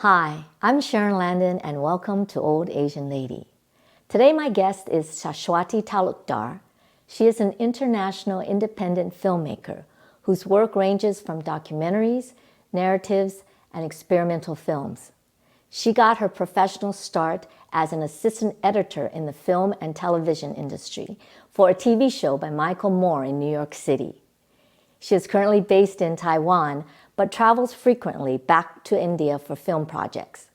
Hi, I'm Sharon Landon and welcome to Old Asian Lady. Today my guest is Shashwati Talukdar. She is an international independent filmmaker whose work ranges from documentaries, narratives, and experimental films. She got her professional start as an assistant editor in the film and television industry for a TV show by Michael Moore in New York City. She is currently based in Taiwan, but travels frequently back to India for film projects.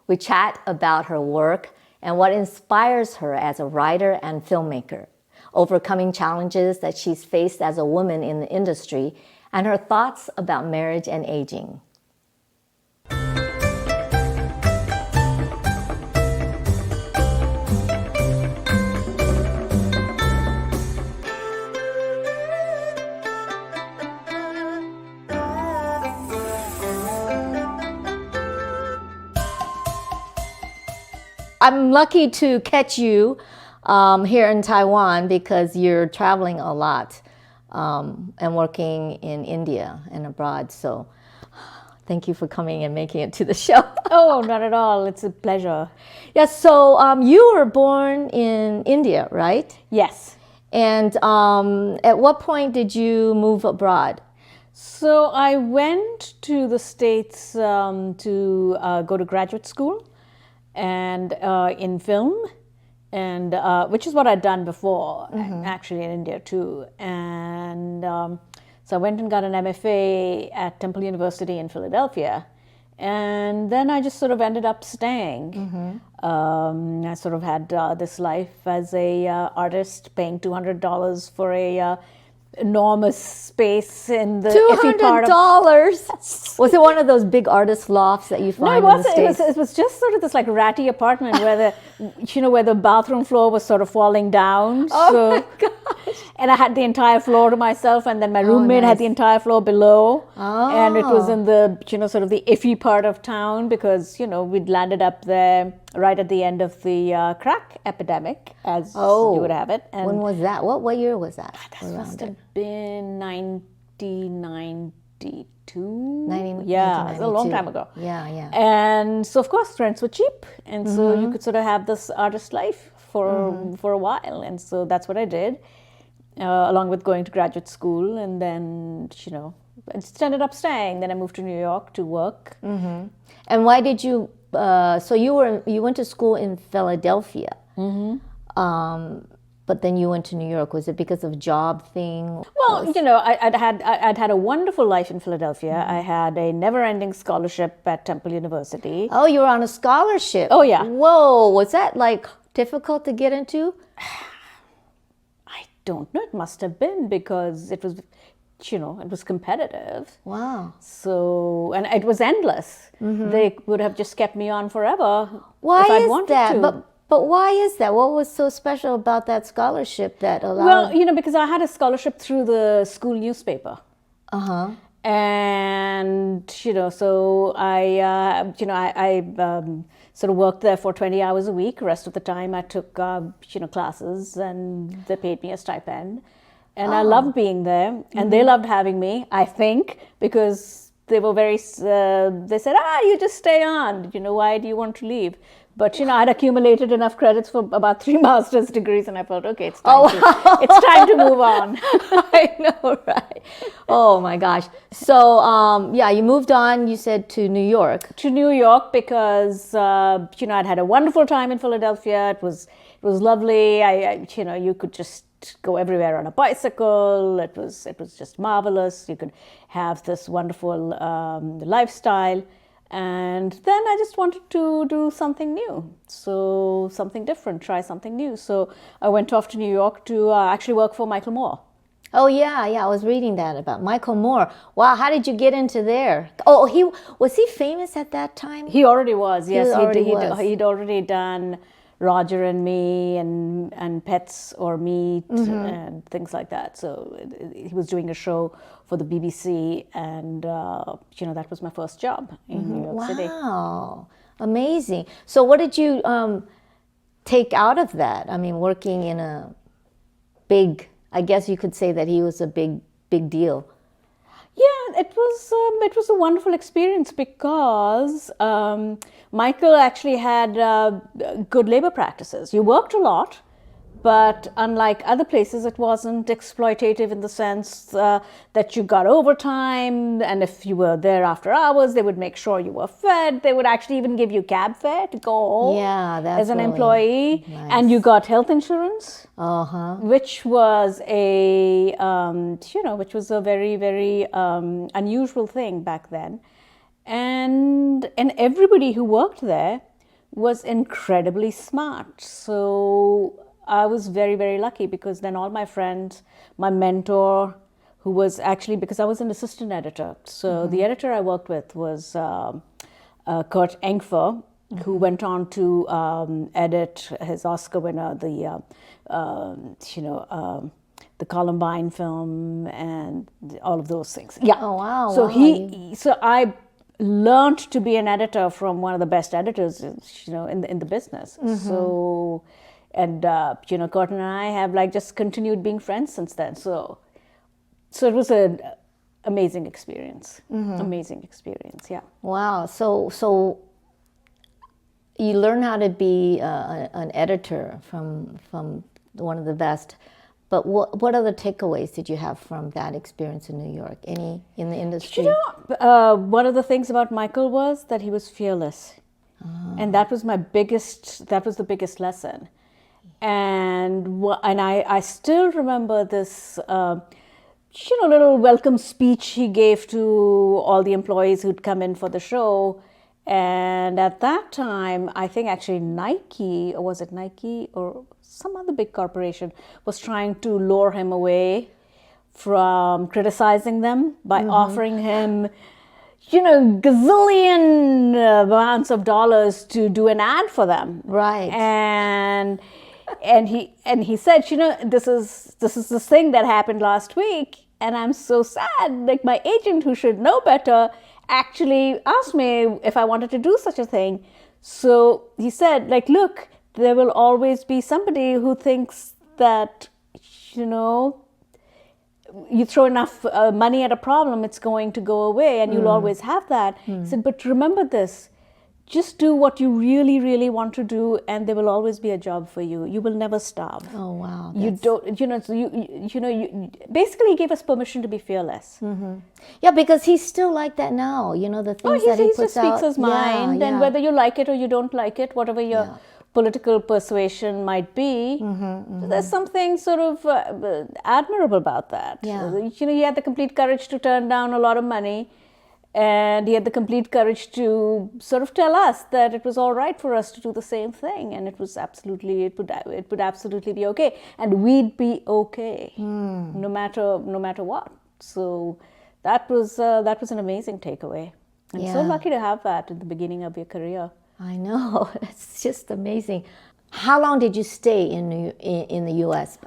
We chat about her work and what inspires her as a writer and filmmaker, overcoming challenges that she's faced as a woman in the industry, and her thoughts about marriage and aging. I'm lucky to catch you here in Taiwan because you're traveling a lot and working in India and abroad. So thank you for coming and making it to the show. Oh, not at all. It's a pleasure. Yes, so you were born in India, right? Yes. And at what point did you move abroad? So I went to the States to go to graduate school and in film, and which is what I'd done before, actually in India too. And so I went and got an MFA at Temple University in Philadelphia. And then I just sort of ended up staying. I sort of had this life as a artist, paying $200 for a enormous space in the iffy part of... $200? Was it one of those big artist lofts that you find in the States? It was just sort of this like ratty apartment where where the bathroom floor was sort of falling down. Oh my gosh. And I had the entire floor to myself, and then my roommate had the entire floor below. Oh. And it was in the, sort of the iffy part of town because, we'd landed up there right at the end of the crack epidemic, as you would have it. And when was that? What year was that? That must have been 1992. Yeah, it was a long time ago. Yeah. And so, of course, rents were cheap. And so you could sort of have this artist life for a while. And so that's what I did, along with going to graduate school. And then, I just ended up staying. Then I moved to New York to work. And why did you... so you went to school in Philadelphia, but then you went to New York. Was it because of job thing? Well, I'd had a wonderful life in Philadelphia. I had a never-ending scholarship at Temple University. Oh, you were on a scholarship. Oh, yeah. Whoa, was that like difficult to get into? I don't know. It must have been because it was, it was competitive. Wow. So, and it was endless. They would have just kept me on forever if I'd wanted to. But why is that? What was so special about that scholarship that allowed... Well, because I had a scholarship through the school newspaper. And, so I sort of worked there for 20 hours a week. The rest of the time I took, classes, and they paid me a stipend. And I loved being there, and they loved having me, I think, because they were very, they said, you just stay on, why do you want to leave? But, I'd accumulated enough credits for about 3 master's degrees, and I felt, okay, it's time to move on. I know, right? Oh my gosh. So, you moved on, you said, to New York. To New York because, I'd had a wonderful time in Philadelphia. It was lovely. You could just go everywhere on a bicycle. It was just marvelous. You could have this wonderful lifestyle. And then I just wanted to do something new. So something different, try something new. So I went off to New York to actually work for Michael Moore. Oh, yeah, I was reading that about Michael Moore. Wow, how did you get into there? Oh, was he famous at that time? He already was, yes. He'd already done Roger and Me and Pets or Meat and things like that. So he was doing a show for the BBC, and that was my first job in New York City. Wow, amazing. So what did you take out of that? I mean, working in a big, I guess you could say that he was a big deal. Yeah, it it was a wonderful experience because Michael actually had good labor practices. You worked a lot, but unlike other places, it wasn't exploitative in the sense that you got overtime, and if you were there after hours, they would make sure you were fed. They would actually even give you cab fare to go home that's as an really employee. nice. And you got health insurance, which was which was a very, very unusual thing back then. And everybody who worked there was incredibly smart. So I was very, very lucky because then all my friends, my mentor, who was actually, because I was an assistant editor. So the editor I worked with was Kurt Engfer, who went on to edit his Oscar winner, the Columbine film and all of those things. Yeah. Oh, wow. So wow. so I learned to be an editor from one of the best editors, in the business. So. And Gordon and I have just continued being friends since then. So it was an amazing experience. Amazing experience, yeah. Wow. So you learn how to be an editor from one of the best. But what other takeaways did you have from that experience in New York? Any in the industry? One of the things about Michael was that he was fearless, and that was the biggest lesson. And I still remember this, little welcome speech he gave to all the employees who'd come in for the show. And at that time, I think actually Nike, or was it Nike or some other big corporation, was trying to lure him away from criticizing them by offering him, gazillion amounts of dollars to do an ad for them. Right. And he said, this is this thing that happened last week, and I'm so sad. Like, my agent, who should know better, actually asked me if I wanted to do such a thing. So he said, look, there will always be somebody who thinks that, you throw enough money at a problem, it's going to go away, and you'll always have that. He said, but remember this. Just do what you really, really want to do, and there will always be a job for you. You will never starve. Oh, wow. You don't, so you basically gave us permission to be fearless. Yeah, because he's still like that now. The things that he puts just out. speaks his mind, and whether you like it or you don't like it, whatever your political persuasion might be, there's something sort of admirable about that. Yeah. He had the complete courage to turn down a lot of money. And he had the complete courage to sort of tell us that it was all right for us to do the same thing, and it would absolutely be okay, and we'd be okay, no matter what. So that was an amazing takeaway. I'm so lucky to have that at the beginning of your career. I know, it's just amazing. How long did you stay in the U.S.?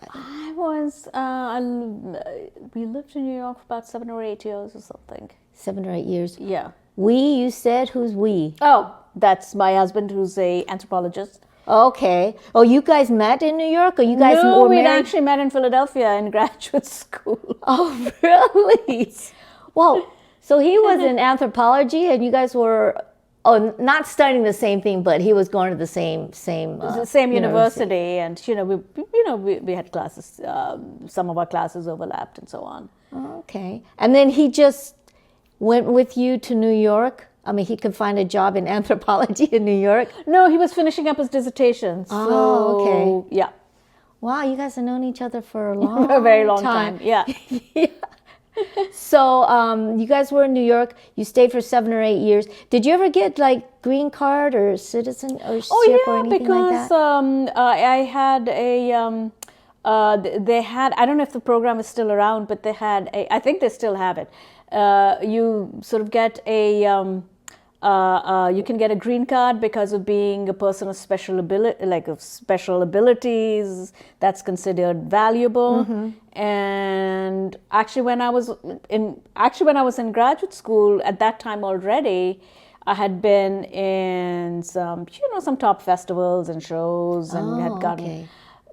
We lived in New York for about 7 or 8 years or something. 7 or 8 years. Yeah. We, you said? Who's we? Oh, that's my husband, who's a anthropologist. Okay. Oh, you guys met in New York, or you guys were we'd married? actually met in Philadelphia in graduate school. Oh, really? Well, so he was in anthropology, and you guys were not studying the same thing, but he was going to the same university, and we had classes. Some of our classes overlapped, and so on. Okay, and then he just went with you to New York. I mean, he could find a job in anthropology in New York. No, he was finishing up his dissertation. Oh, okay. Yeah. Wow, you guys have known each other for a very long time. Yeah. Yeah. So you guys were in New York. You stayed for 7 or 8 years. Did you ever get green card or citizen or or anything like that? I had a. They had. I don't know if the program is still around, but they had a. I think they still have it. You sort of get a. You can get a green card because of being a person of special abilities. That's considered valuable. And actually, when I was in graduate school at that time already, I had been in some top festivals and shows, and had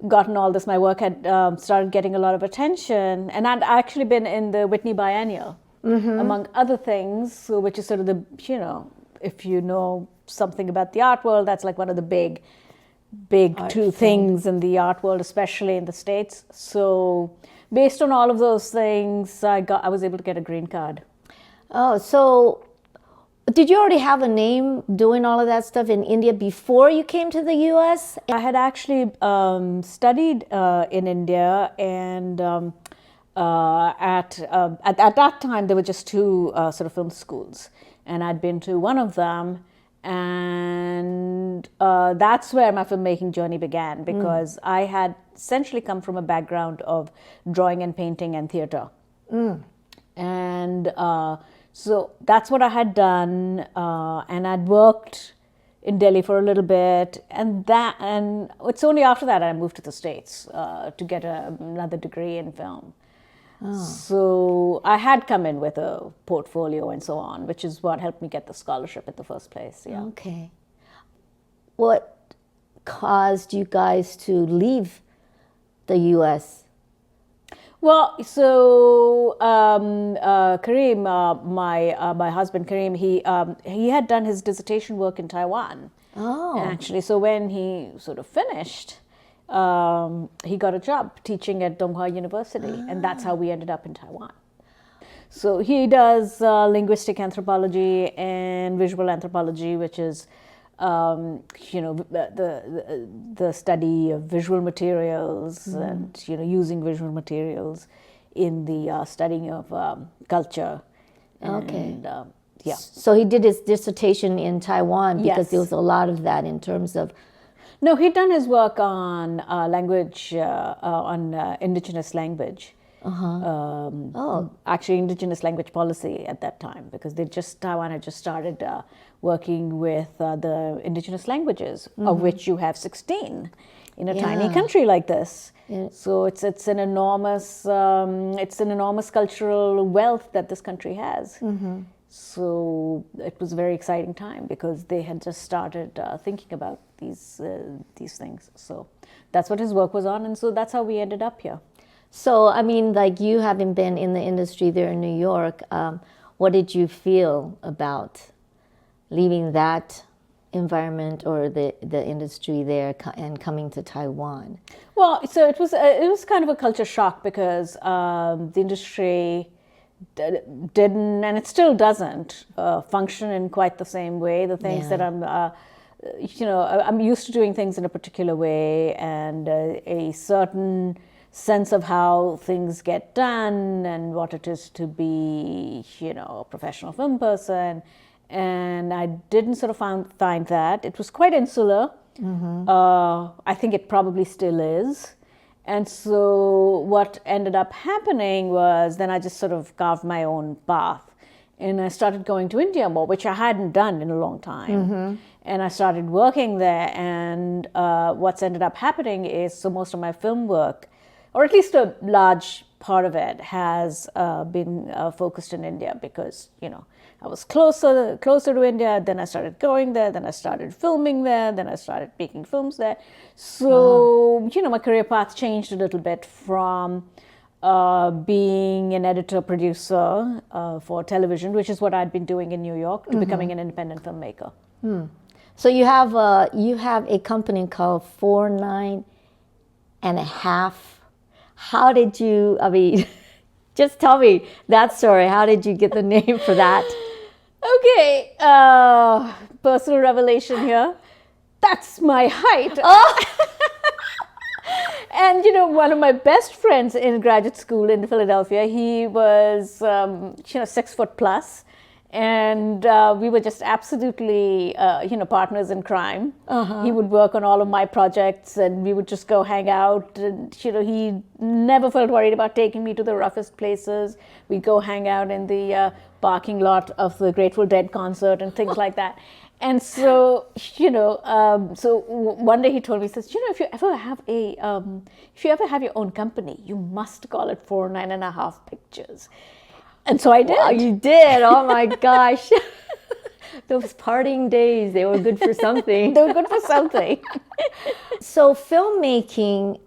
gotten all this. My work had started getting a lot of attention, and I'd actually been in the Whitney Biennial. among other things, so which is sort of the, if you know something about the art world, that's like one of the big two things in the art world, especially in the States. So based on all of those things, I was able to get a green card. Oh, so did you already have a name doing all of that stuff in India before you came to the U.S.? I had actually studied in India, and at that time there were just two sort of film schools, and I'd been to one of them, and that's where my filmmaking journey began, because I had essentially come from a background of drawing and painting and theater, and so that's what I had done, and I'd worked in Delhi for a little bit, and it's only after that I moved to the States to get another degree in film. So I had come in with a portfolio and so on, which is what helped me get the scholarship in the first place. Yeah. Okay. What caused you guys to leave the U.S.? Well, so Kareem, my husband Kareem, he had done his dissertation work in Taiwan. Oh. Actually, so when he sort of finished, he got a job teaching at Donghua University, and that's how we ended up in Taiwan. So he does linguistic anthropology and visual anthropology, which is the study of visual materials and using visual materials in the studying of culture. Okay. And, yeah. So he did his dissertation in Taiwan because Yes. there was a lot of that in terms of. No, he'd done his work on language, on indigenous language. Actually, indigenous language policy at that time, because Taiwan had just started working with the indigenous languages, of which you have 16 in a tiny country like this. Yeah. So it's an enormous cultural wealth that this country has. So it was a very exciting time because they had just started thinking about these things. So that's what his work was on, and so that's how we ended up here. So, I mean, like you having been in the industry there in New York, what did you feel about leaving that environment or the industry there and coming to Taiwan? Well, so it was kind of a culture shock because the industry didn't, and it still doesn't, function in quite the same way. The things that I'm used to doing things in a particular way, and a certain sense of how things get done and what it is to be, a professional film person. And I didn't sort of find that. It was quite insular. I think it probably still is. And so what ended up happening was then I just sort of carved my own path. And I started going to India more, which I hadn't done in a long time. And I started working there. And what's ended up happening is, so most of my film work, or at least a large part of it, has been focused in India because, I was closer to India. Then I started going there. Then I started filming there. Then I started making films there. So, my career path changed a little bit from being an editor-producer for television, which is what I'd been doing in New York, to becoming an independent filmmaker. So you have a company called 49 and a half. How did you, just tell me that story. How did you get the name for that? Okay, personal revelation here. That's my height. And one of my best friends in graduate school in Philadelphia, he was 6 foot plus, and we were just absolutely partners in crime. He would work on all of my projects, and we would just go hang out. And he never felt worried about taking me to the roughest places. We'd go hang out in the parking lot of the Grateful Dead concert and things like that. And so, one day he told me, he says, if you ever have your own company, you must call it 49.5 Pictures. And so I did. Wow, you did. Oh my gosh. Those partying days, they were good for something. They were good for something. So filmmaking,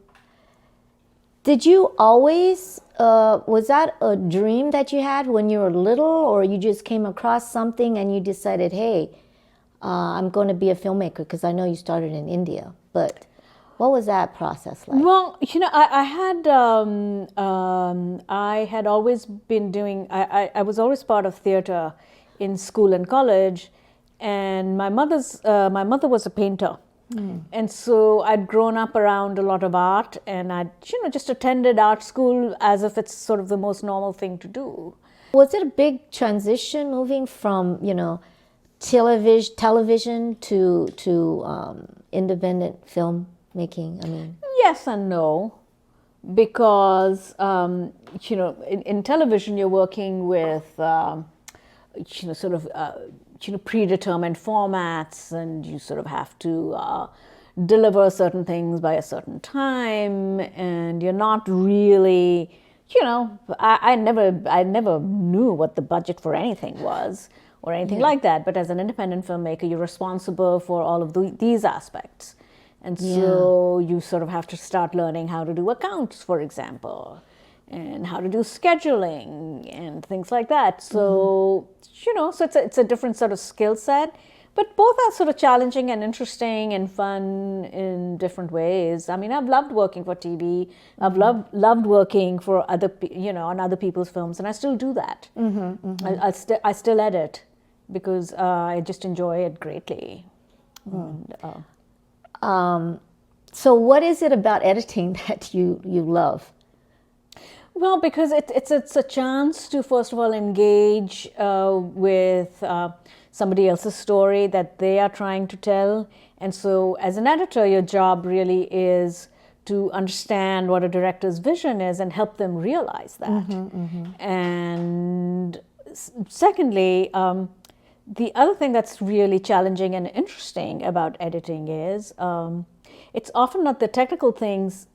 did you always was that a dream that you had when you were little, or you just came across something and you decided, hey, I'm going to be a filmmaker? Because I know you started in India, but what was that process like? Well, I had always been doing. I was always part of theater in school and college, and my mother was a painter, and so I'd grown up around a lot of art, and I'd just attended art school as if it's sort of the most normal thing to do. Was it a big transition moving from, television to independent filmmaking? I mean, Yes and no, because in television you're working with sort of predetermined formats, and you sort of have to deliver certain things by a certain time, and you're not really, I never knew what the budget for anything was or anything like that. But as an independent filmmaker, you're responsible for all of these aspects. And so you sort of have to start learning how to do accounts, for example, and how to do scheduling and things like that. So, so it's a different sort of skill set, but both are sort of challenging and interesting and fun in different ways. I mean, I've loved working for TV. I've loved working for on other people's films, and I still do that. I still edit because I just enjoy it greatly. And, so what is it about editing that you love? well, because it's a chance to, first of all, engage with somebody else's story that they are trying to tell. And so as an editor, your job really is to understand what a director's vision is and help them realize that. And secondly, the other thing that's really challenging and interesting about editing is it's often not the technical things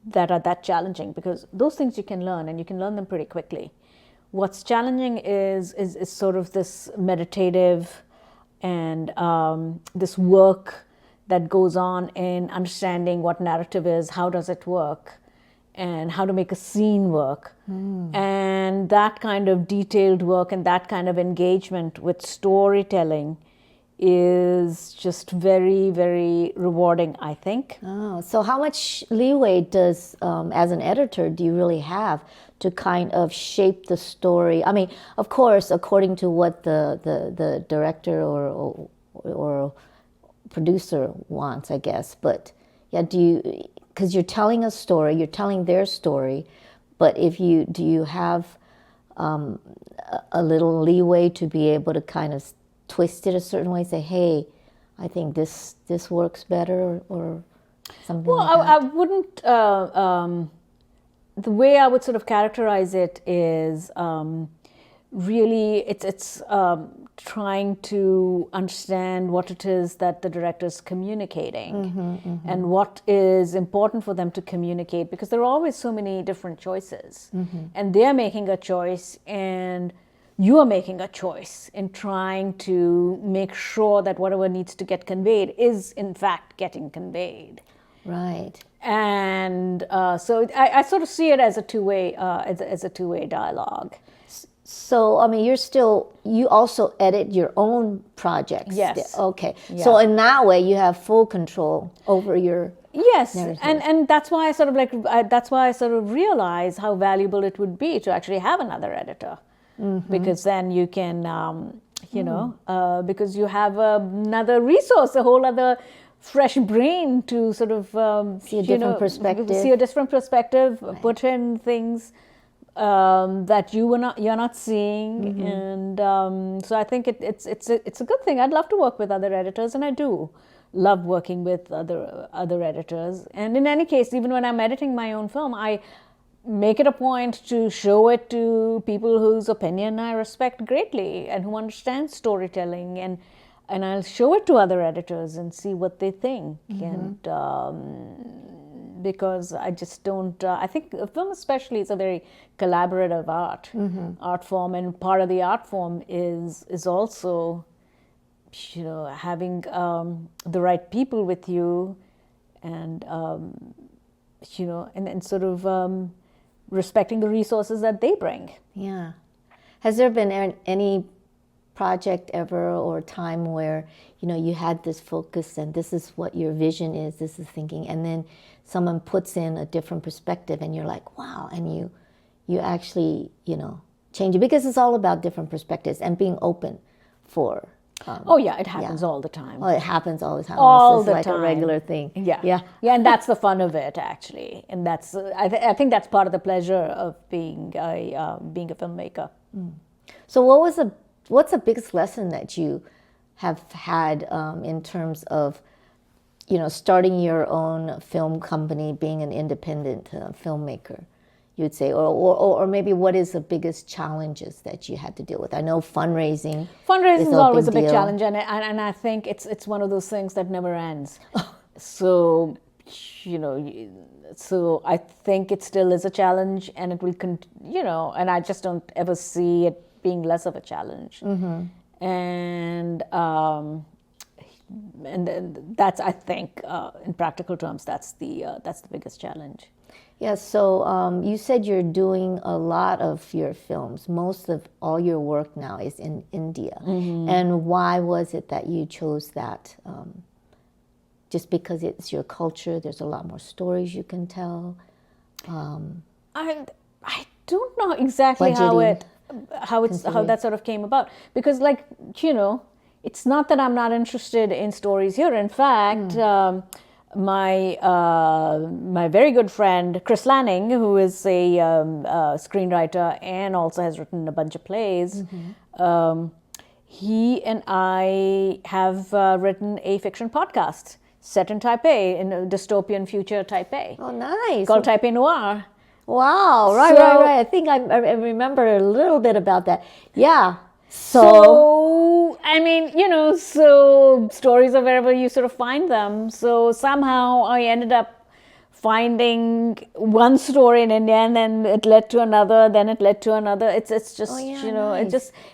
that are that challenging, because those things you can learn, and you can learn them pretty quickly. What's challenging is sort of this meditative and this work that goes on in understanding what narrative is, how does it work, and how to make a scene work. And that kind of detailed work and that kind of engagement with storytelling is just very, very rewarding, I think. Oh, so how much leeway does, as an editor, do you really have to kind of shape the story? I mean, of course, according to what the director or producer wants, I guess. But yeah, because you're telling a story, you're telling their story, but do you have a little leeway to be able to kind of twist it a certain way, say, hey, I think this works better, or something like that? I wouldn't, the way I would sort of characterize it is really it's trying to understand what it is that the director's communicating and what is important for them to communicate, because there are always so many different choices, and they're making a choice, and you are making a choice in trying to make sure that whatever needs to get conveyed is in fact getting conveyed. Right. And so I sort of see it as a two-way dialogue. So, I mean, you also edit your own projects. Yes. Okay. Yeah. So in that way, you have full control over your Yes, narrative. and that's why I sort of realize how valuable it would be to actually have another editor, because then you can, because you have another resource, a whole other fresh brain to sort of See a different perspective. Right. put in things that you're not seeing, and so I think it's a good thing. I'd love to work with other editors, and I do love working with other editors. And in any case, even when I'm editing my own film, I make it a point to show it to people whose opinion I respect greatly and who understand storytelling, and I'll show it to other editors and see what they think. And because I just don't, I think film especially is a very collaborative art form, and part of the art form is also, having the right people with you, and and sort of respecting the resources that they bring. Yeah. Has there been any project ever or time where, you had this focus and this is what your vision is, this is thinking, and then someone puts in a different perspective and you're like, wow, and you actually, change it, because it's all about different perspectives and being open for. Oh yeah, it happens all the time. Oh, it happens all the time. All it's the like time. a regular thing. Yeah, and that's the fun of it, actually, and that's I think that's part of the pleasure of being a filmmaker. So, what's the biggest lesson that you have had in terms of, starting your own film company, being an independent filmmaker? You would say, or maybe what is the biggest challenges that you had to deal with? I know fundraising. Fundraising is always a big deal. challenge, and I think it's one of those things that never ends. So, so I think it still is a challenge, and it will and I just don't ever see it being less of a challenge. And that's, I think, in practical terms, that's the biggest challenge. Yeah, so you said you're doing a lot of your films. Most of all your work now is in India. And why was it that you chose that? Just because it's your culture, there's a lot more stories you can tell? I don't know exactly how that sort of came about, because it's not that I'm not interested in stories here. In fact, my very good friend Chris Lanning, who is a screenwriter and also has written a bunch of plays, he and I have written a fiction podcast set in Taipei, in a dystopian future Taipei. Oh, nice. Called Taipei Noir. Wow, right. I think I remember a little bit about that. Yeah. So, I mean, so stories are wherever you sort of find them. So somehow I ended up finding one story in India, and then it led to another, then it led to another. It's just, nice.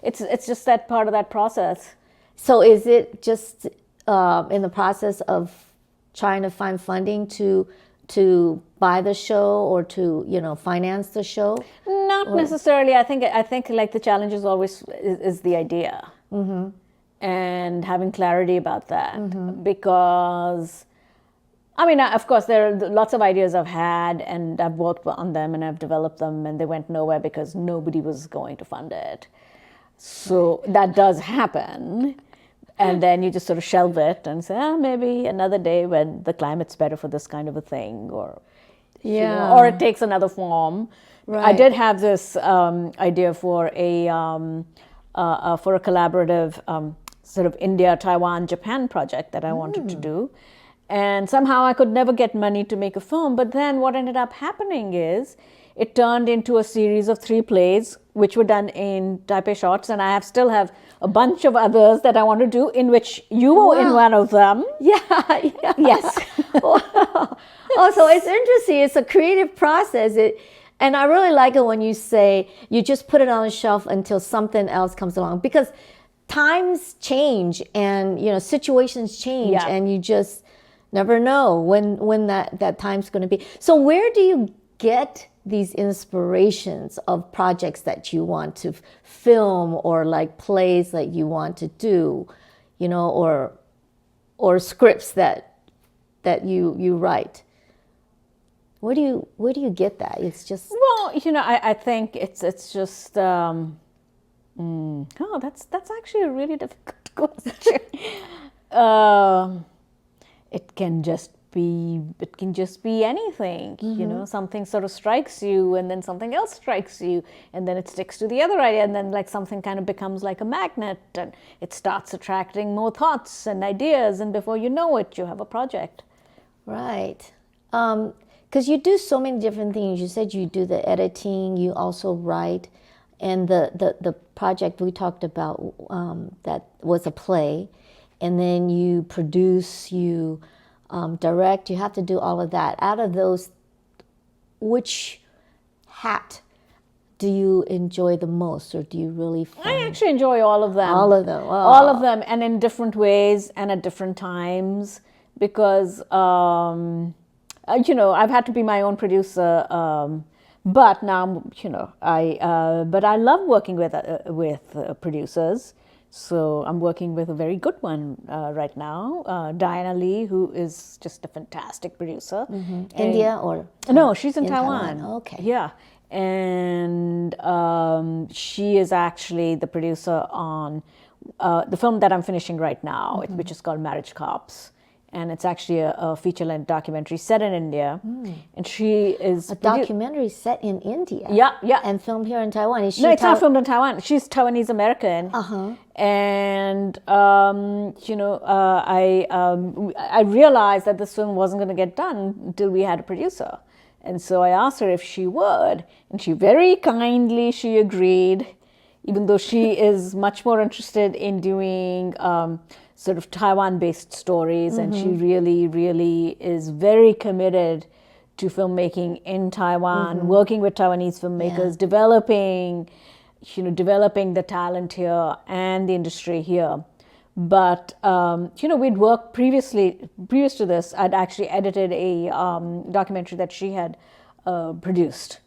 it's just that part of that process. So is it just in the process of trying to find funding to buy the show or to finance the show? Not necessarily. I think like the challenge is always is the idea, and having clarity about that. Because, I mean, of course, there are lots of ideas I've had, and I've worked on them, and I've developed them, and they went nowhere because nobody was going to fund it. So that does happen. And then you just sort of shelve it and say, maybe another day when the climate's better for this kind of a thing, or or it takes another form. Right. I did have this idea for a collaborative sort of India, Taiwan, Japan project that I wanted to do, and somehow I could never get money to make a film. But then what ended up happening is it turned into a series of 3 plays, which were done in Taipei Shorts, and I still have a bunch of others that I want to do, in which you were in one of them. Yeah. Yes. Oh, so it's interesting. It's a creative process. And I really like it when you say you just put it on the shelf until something else comes along, because times change and situations change, and you just never know when that time's going to be. So where do you get these inspirations of projects that you want to film, or like plays that you want to do, or scripts that you write? Where do you get that? It's just, well, I think it's just that's actually a really difficult question. It can just be anything. Something sort of strikes you, and then something else strikes you, and then it sticks to the other idea, and then like something kind of becomes like a magnet, and it starts attracting more thoughts and ideas, and before you know it, you have a project. Right. Because you do so many different things. You said you do the editing, you also write, and the project we talked about that was a play, and then you produce, you direct, you have to do all of that. Out of those, which hat do you enjoy the most, or do you really find? I actually enjoy all of them. All of them. Wow. All of them, and in different ways and at different times, because I've had to be my own producer But now, but I love working with producers. So I'm working with a very good one right now, Diana Lee, who is just a fantastic producer. India or No, she's in Taiwan. Taiwan. Okay. Yeah. And she is actually the producer on the film that I'm finishing right now, which is called Marriage Cops. And it's actually a feature-length documentary set in India. And she is... A documentary set in India? Yeah. And filmed here in Taiwan? Is she No, it's not filmed in Taiwan. She's Taiwanese-American. And, I realized that this film wasn't going to get done until we had a producer. And so I asked her if she would. And she very kindly, she agreed, even though she is much more interested in doing sort of Taiwan-based stories, and she really, really is very committed to filmmaking in Taiwan, working with Taiwanese filmmakers, developing the talent here and the industry here. But we'd worked previous to this. I'd actually edited a documentary that she had produced,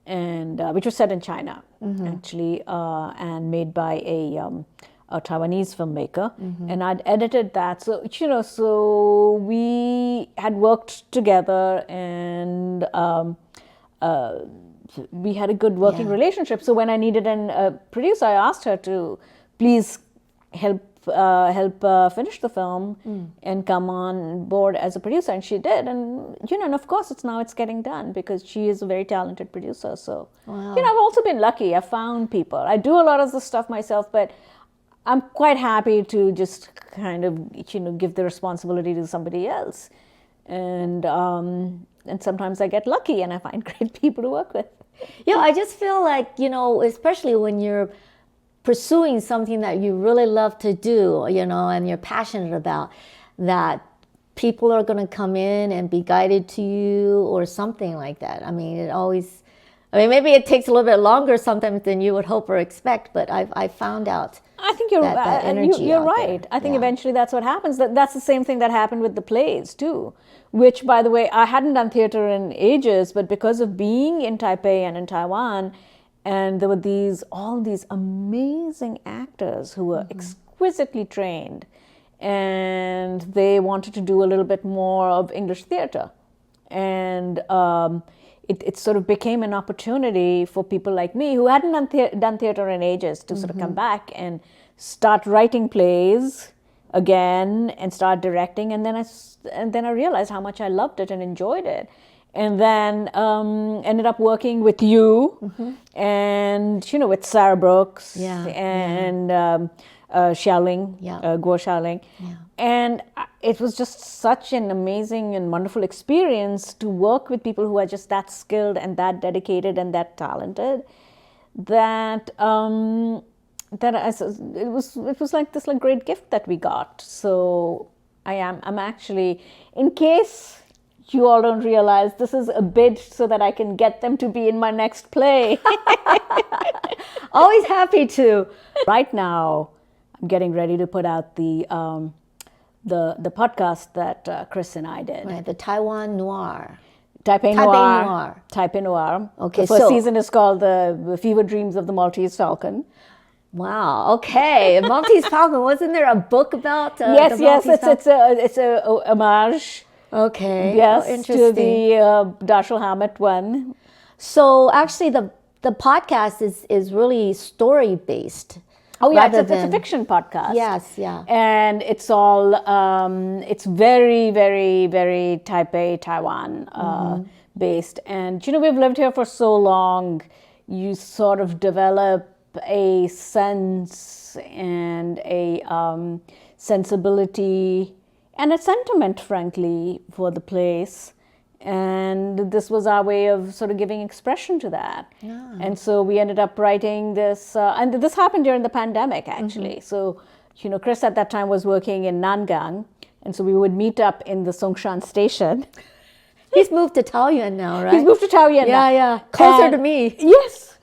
and which was set in China, actually, and made by a Taiwanese filmmaker, and I'd edited that. So so we had worked together, and we had a good working relationship. So when I needed a producer, I asked her to please help finish the film and come on board as a producer, and she did. And and of course it's getting done because she is a very talented producer. So I've also been lucky. I found people. I do a lot of the stuff myself, but I'm quite happy to just kind of give the responsibility to somebody else, and sometimes I get lucky and I find great people to work with. I just feel like especially when you're pursuing something that you really love to do, and you're passionate about, that people are going to come in and be guided to you or something like that. I mean, maybe it takes a little bit longer sometimes than you would hope or expect, but I found out. I think you're right. I think eventually that's what happens. That's the same thing that happened with the plays too, which, by the way, I hadn't done theater in ages, but because of being in Taipei and in Taiwan, and there were all these amazing actors who were exquisitely trained, and they wanted to do a little bit more of English theater, and it sort of became an opportunity for people like me who hadn't done theater in ages to sort of come back and start writing plays again and start directing. And then I realized how much I loved it and enjoyed it. And then ended up working with you and, with Sarah Brooks and Xiaoling, Guo Xiaoling. Yeah. And it was just such an amazing and wonderful experience to work with people who are just that skilled and that dedicated and that talented, that it was like this great gift that we got. So I'm actually, in case you all don't realize, this is a bid so that I can get them to be in my next play. Always happy to. Right now, I'm getting ready to put out the podcast that Chris and I did. Right, the Taiwan Noir. Taipei Noir. Taipei Noir. Okay, the first season is called The Fever Dreams of the Maltese Falcon. Wow. Okay, Maltese Falcon. Wasn't there a book about? Yes. It's a homage. Okay. Yes, interesting. To the Dashiell Hammett one. So actually, the podcast is really story based. Oh yeah, it's a fiction podcast. Yes, yeah. And it's all it's very, very, very Taipei, Taiwan based. And we've lived here for so long. You sort of develop a sense and a sensibility and a sentiment, frankly, for the place. And this was our way of sort of giving expression to that. Yeah. And so we ended up writing this, and this happened during the pandemic, actually. So, Chris at that time was working in Nangang, and so we would meet up in the Songshan station. He's moved to Taoyuan now, right? He's moved to Taoyuan now. Yeah, closer to me. Yes.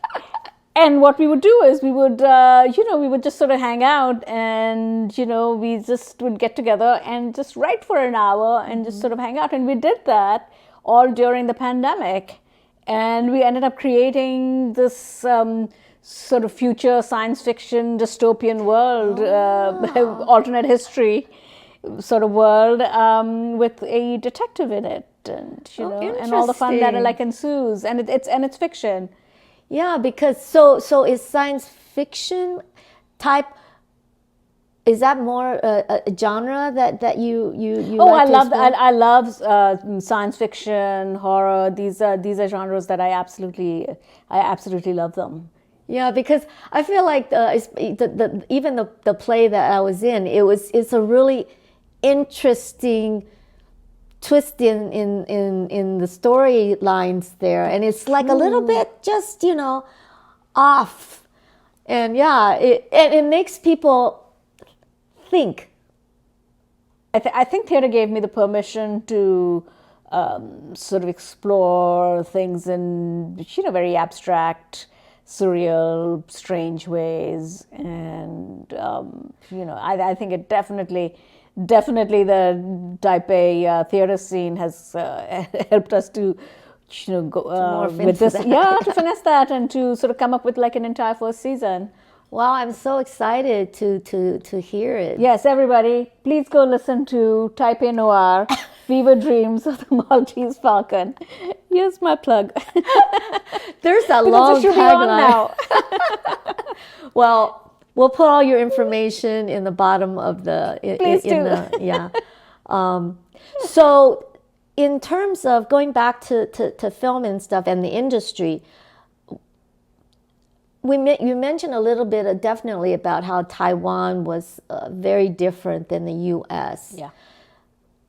And what we would do is we would just sort of hang out, and, we just would get together and just write for an hour and just sort of hang out. And we did that all during the pandemic. and we ended up creating this sort of future science fiction dystopian world, alternate history sort of world, with a detective in it, and and all the fun that like ensues, and it's fiction. Yeah, because so is science fiction type. Is that more a genre that you like I love science fiction, horror. These are genres that I absolutely love them. Yeah, because I feel like even the play that I was in, it's a really interesting twist in the storylines there, and it's like a little bit just off, and yeah, it makes people think. I think theater gave me the permission to sort of explore things in very abstract, surreal, strange ways, and I think it definitely the Taipei theater scene has helped us to go with this, to finesse that and to sort of come up with like an entire first season. Wow, I'm so excited to hear it. Yes, everybody, please go listen to Taipei Noir, Fever Dreams of the Maltese Falcon. Here's my plug. There's a long tagline now. Well, we'll put all your information in the bottom of the. Please do. Yeah. So, in terms of going back to film and stuff and the industry, you mentioned a little bit, definitely, about how Taiwan was very different than the U.S. Yeah.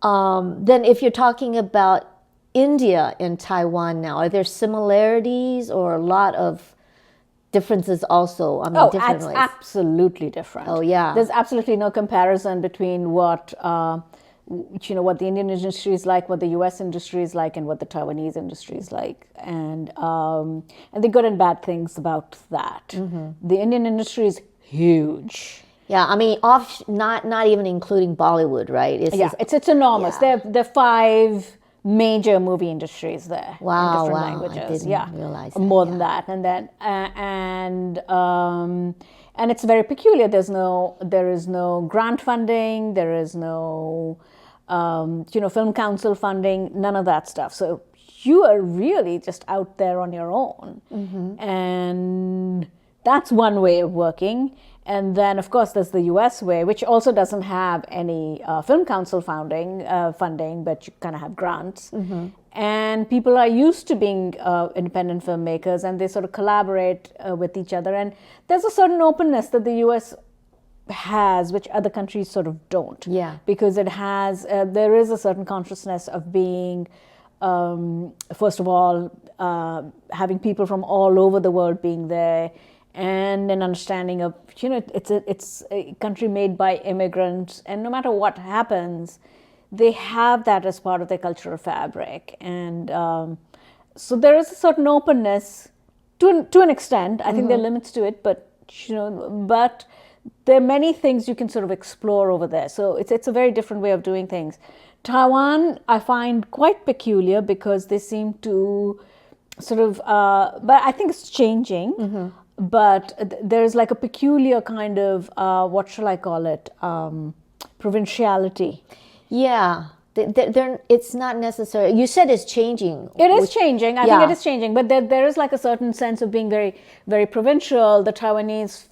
Then, if you're talking about India and Taiwan now, are there similarities or a lot of differences also? I mean, it's absolutely different. Oh, yeah. There's absolutely no comparison between what what the Indian industry is like, what the U.S. industry is like, and what the Taiwanese industry is like, and the good and bad things about that. Mm-hmm. The Indian industry is huge. Yeah, I mean, not even including Bollywood, right? It's enormous. Yeah. There are 5 major movie industries there. Wow, in different languages. I didn't realize that. More than that, and then and it's very peculiar. There is no grant funding. There is no film council funding. None of that stuff. So you are really just out there on your own, and that's one way of working. And then, of course, there's the U.S. way, which also doesn't have any film council funding, but you kind of have grants. Mm-hmm. And people are used to being independent filmmakers, and they sort of collaborate with each other. And there's a certain openness that the U.S. has, which other countries sort of don't. Yeah. Because it has, there is a certain consciousness of being, first of all, having people from all over the world being there, and an understanding of, it's a country made by immigrants, and no matter what happens, they have that as part of their cultural fabric. And so there is a certain openness to an extent. I think there are limits to it, but but there are many things you can sort of explore over there. So it's a very different way of doing things. Taiwan, I find quite peculiar because they seem to sort of, but I think it's changing. Mm-hmm. But there's like a peculiar kind of, what shall I call it, provinciality. Yeah, it's not necessary. You said it's changing. It is changing. I think it is changing. But there is like a certain sense of being very, very provincial. The Taiwanese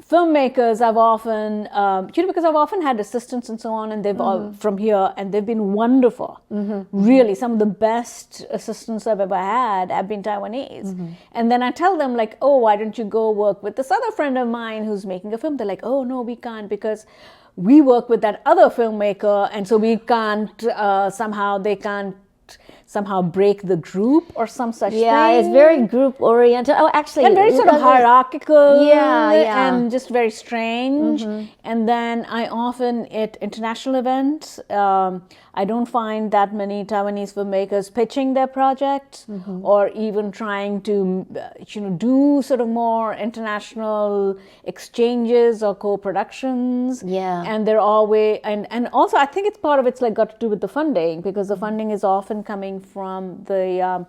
filmmakers, I've often, because I've often had assistants and so on, and they've all from here, and they've been wonderful. Mm-hmm. Really, some of the best assistants I've ever had have been Taiwanese. Mm-hmm. And then I tell them, like, oh, why don't you go work with this other friend of mine who's making a film? They're like, oh, no, we can't, because we work with that other filmmaker, and so we can't, they can't somehow break the group or some such thing. Yeah, it's very group oriented. Oh, actually, and very sort of hierarchical. Yeah, and just very strange. Mm-hmm. And then I often at international events, I don't find that many Taiwanese filmmakers pitching their projects or even trying to, do sort of more international exchanges or co-productions. Yeah, and they're always and also I think it's part of it's like got to do with the funding, because the funding is often coming from the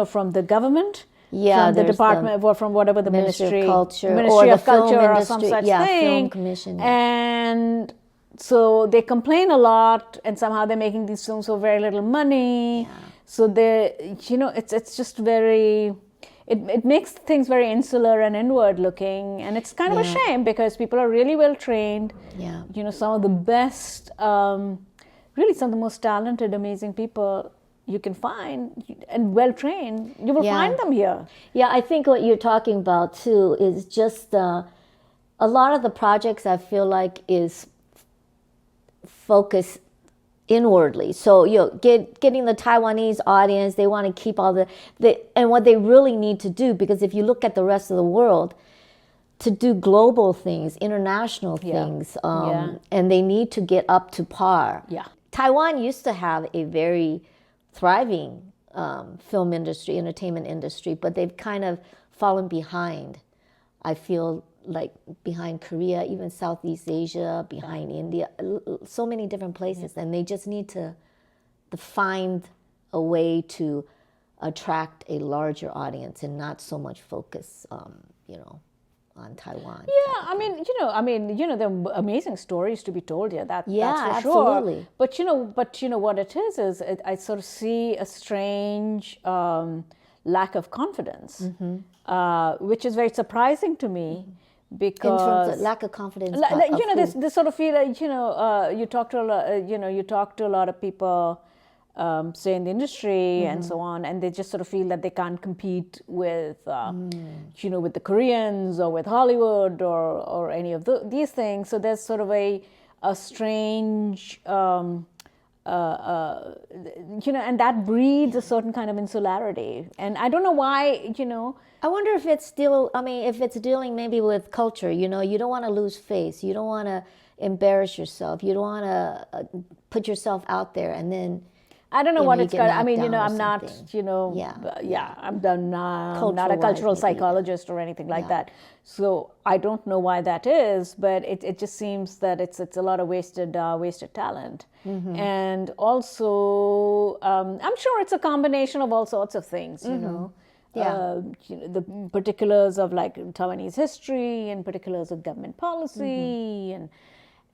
from the government, Yeah, from the there's department, or from whatever the Ministry of Culture Ministry or of the film Culture or some industry. such Yeah, thing. film commission. Yeah. And so they complain a lot, and somehow they're making these films for very little money. Yeah. So they, it's just very. It makes things very insular and inward looking, and it's kind of a Yeah. shame because people are really well trained. Yeah. Some of the best, really some of the most talented, amazing people you can find and well trained. You will Yeah. find them here. Yeah, I think what you're talking about too is just a lot of the projects I feel like is focused inwardly. So getting the Taiwanese audience, they want to keep all and what they really need to do, because if you look at the rest of the world, to do global things, international things, and they need to get up to par. Yeah. Taiwan used to have a very thriving film industry, entertainment industry, but they've kind of fallen behind. I feel like behind Korea, even Southeast Asia, behind India, so many different places. And they just need to find a way to attract a larger audience and not so much focus, on Taiwan. Yeah, I mean, there are amazing stories to be told here. That's for absolutely. sure. But what it is I sort of see a strange lack of confidence, which is very surprising to me. Because in terms of lack of confidence, this sort of feel like you talk to a lot of people, say in the industry and so on, and they just sort of feel that they can't compete with with the Koreans or with Hollywood or any of these things. So there's sort of a strange and that breeds a certain kind of insularity, and I don't know why. I wonder if it's if it's dealing maybe with culture. You don't want to lose face. You don't want to embarrass yourself. You don't want to put yourself out there, and then I don't know what it's got. I mean, I'm not, I'm not a cultural psychologist or anything like that. So I don't know why that is, but it just seems that it's a lot of wasted talent, and also I'm sure it's a combination of all sorts of things. The particulars of like Taiwanese history and particulars of government policy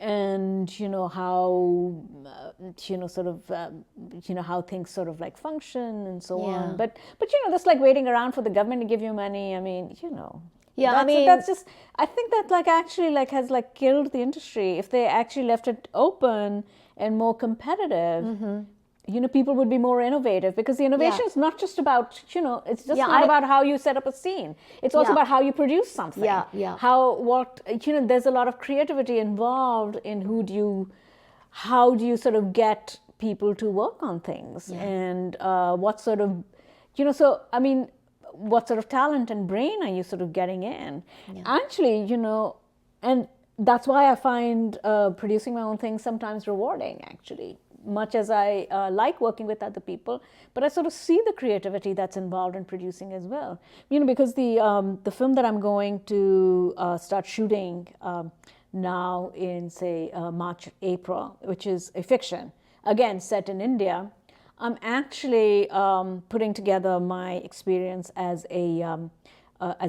and how how things sort of like function and so on. But that's like waiting around for the government to give you money. I mean, that's just, I think that like actually like has like killed the industry. If they actually left it open and more competitive, people would be more innovative, because the innovation is not just about, it's just not about how you set up a scene. It's also about how you produce something. There's a lot of creativity involved in how do you sort of get people to work on things, and what sort of, what sort of talent and brain are you sort of getting in? Actually, and that's why I find producing my own things sometimes rewarding, actually. Much as I like working with other people, but I sort of see the creativity that's involved in producing as well. Because the film that I'm going to start shooting now in, say, March, April, which is a fiction, again, set in India, I'm actually putting together my experience as a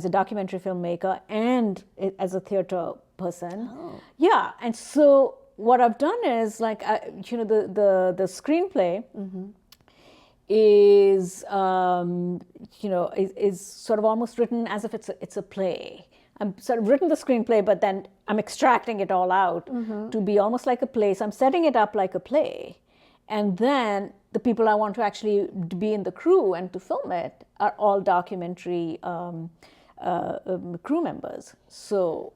documentary filmmaker and as a theater person. Yeah, and so what I've done is like the screenplay is is sort of almost written as if it's a play. I'm sort of written the screenplay, but then I'm extracting it all out to be almost like a play. So I'm setting it up like a play, and then the people I want to actually be in the crew and to film it are all documentary crew members. So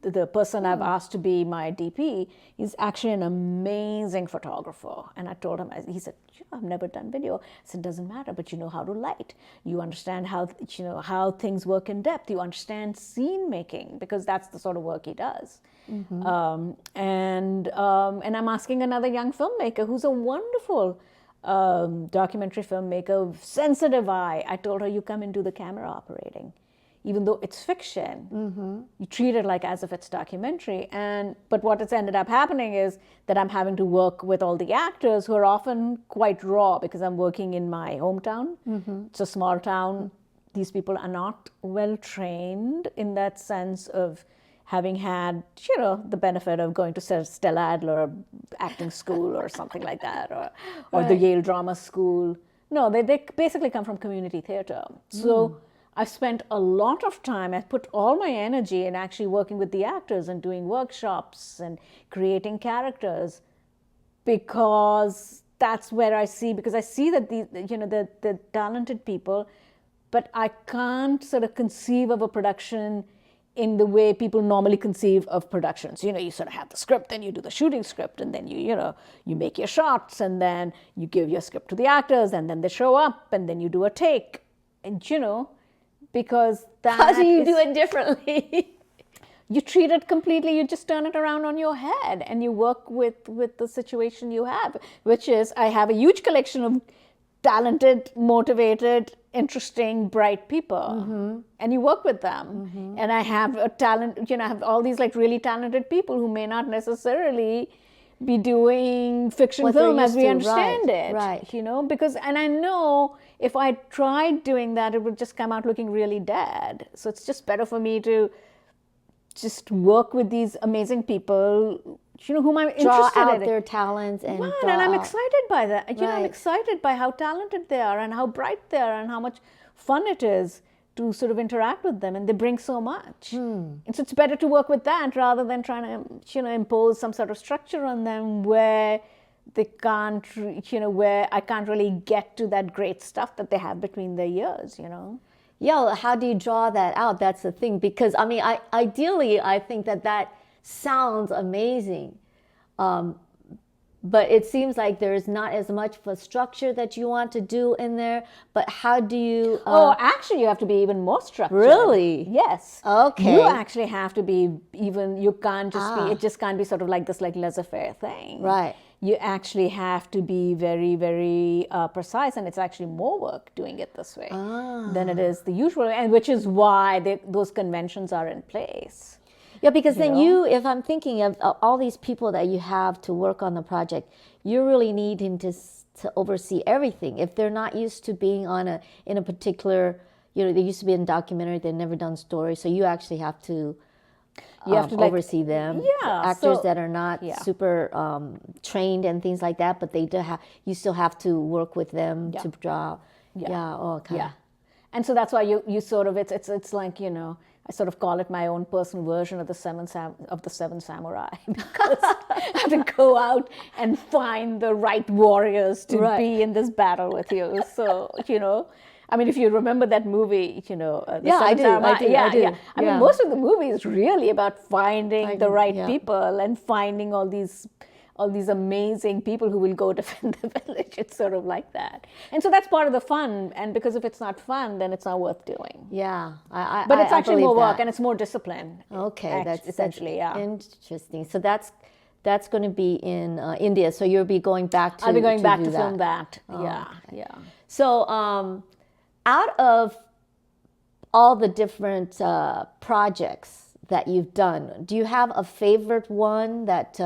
the person I've asked to be my DP is actually an amazing photographer. And I told him, he said, I've never done video. I said, it doesn't matter, but you know how to light. You understand how things work in depth. You understand scene making, because that's the sort of work he does. And I'm asking another young filmmaker who's a wonderful documentary filmmaker, sensitive eye. I told her, you come and do the camera operating. even though it's fiction, you treat it like as if it's documentary. But what has ended up happening is that I'm having to work with all the actors who are often quite raw because I'm working in my hometown. It's a small town. These people are not well trained in that sense of having had, the benefit of going to Stella Adler acting school or something like that, or the Yale Drama School. No, they basically come from community theater. So I've spent a lot of time, I put all my energy in actually working with the actors and doing workshops and creating characters, because that's where I see that the talented people, but I can't sort of conceive of a production in the way people normally conceive of productions. You sort of have the script, then you do the shooting script, and then you make your shots, and then you give your script to the actors, and then they show up, and then you do a take. And because that How do you do it differently? You treat it completely, you just turn it around on your head, and you work with the situation you have, which is, I have a huge collection of talented, motivated, interesting, bright people, and you work with them. And I have I have all these like really talented people who may not necessarily be doing fiction film as we understand it, right. Because, and I know if I tried doing that, it would just come out looking really dead. So it's just better for me to just work with these amazing people, whom I'm interested Draw out in. their talents and Right, draw and I'm out. excited by that. I'm Right. excited by how talented they are and how bright they are and how much fun it is to sort of interact with them, and they bring so much. And so it's better to work with that rather than trying to, impose some sort of structure on them where they can't, where I can't really get to that great stuff that they have between their ears, Yeah, how do you draw that out? That's the thing, because ideally, I think that sounds amazing, but it seems like there's not as much of a structure that you want to do in there. But how do you? Actually, you have to be even more structured. Really? Yes. Okay. You actually have to be even. You can't just be. It just can't be sort of like this, like laissez-faire thing. Right. You actually have to be very, very precise, and it's actually more work doing it this way than it is the usual, and which is why those conventions are in place. Yeah, because then if I'm thinking of all these people that you have to work on the project, you're really needing to oversee everything. If they're not used to being in a particular, they used to be in documentary, they've never done story, so you actually have to. You have to oversee them. Yeah, actors that are not super trained and things like that, but they do have. You still have to work with them to draw. Yeah. Okay. Yeah, and so that's why you sort of it's like I sort of call it my own personal version of the seven samurai, because I have to go out and find the right warriors to be in this battle with you. So I mean, if you remember that movie, I do. I mean, most of the movie is really about finding the right people and finding all these amazing people who will go defend the village. It's sort of like that. And so that's part of the fun. And because if it's not fun, then it's not worth doing. Yeah. But it's actually more work and it's more discipline. Okay. That's essentially, interesting. So that's going to be in India. So you'll be going back to I'll be going back to that. film that. Okay. Yeah. So out of all the different projects that you've done, do you have a favorite one that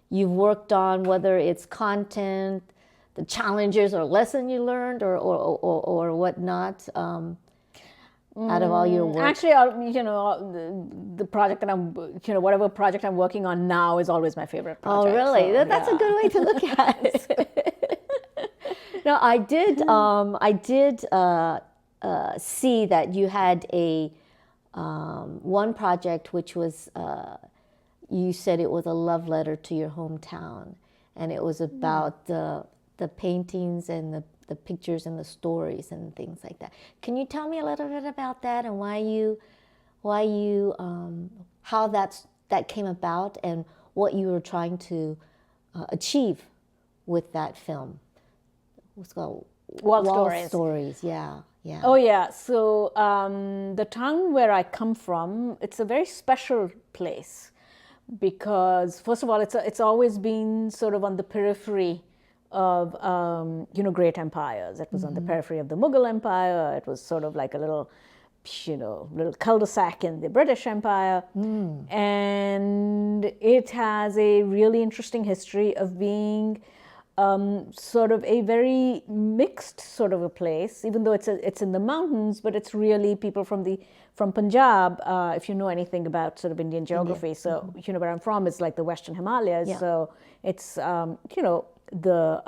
you've worked on, whether it's content, the challenges or lesson you learned or whatnot, out of all your work? Actually, the project that I'm, whatever project I'm working on now is always my favorite project. Oh, really? So, That's a good way to look at it. No, I did see that you had a one project which was, you said it was a love letter to your hometown, and it was about the paintings and the pictures and the stories and things like that. Can you tell me a little bit about that and how that came about and what you were trying to achieve with that film? What's called Wall Stories. Yeah. Oh yeah. So the town where I come from, it's a very special place because first of all, it's always been sort of on the periphery of great empires. It was on the periphery of the Mughal Empire. It was sort of like a little little cul-de-sac in the British Empire. And it has a really interesting history of being sort of a very mixed sort of a place, even though it's in the mountains, but it's really people from Punjab, if you know anything about sort of Indian geography. So, where I'm from is like the Western Himalayas. Yeah. So it's, the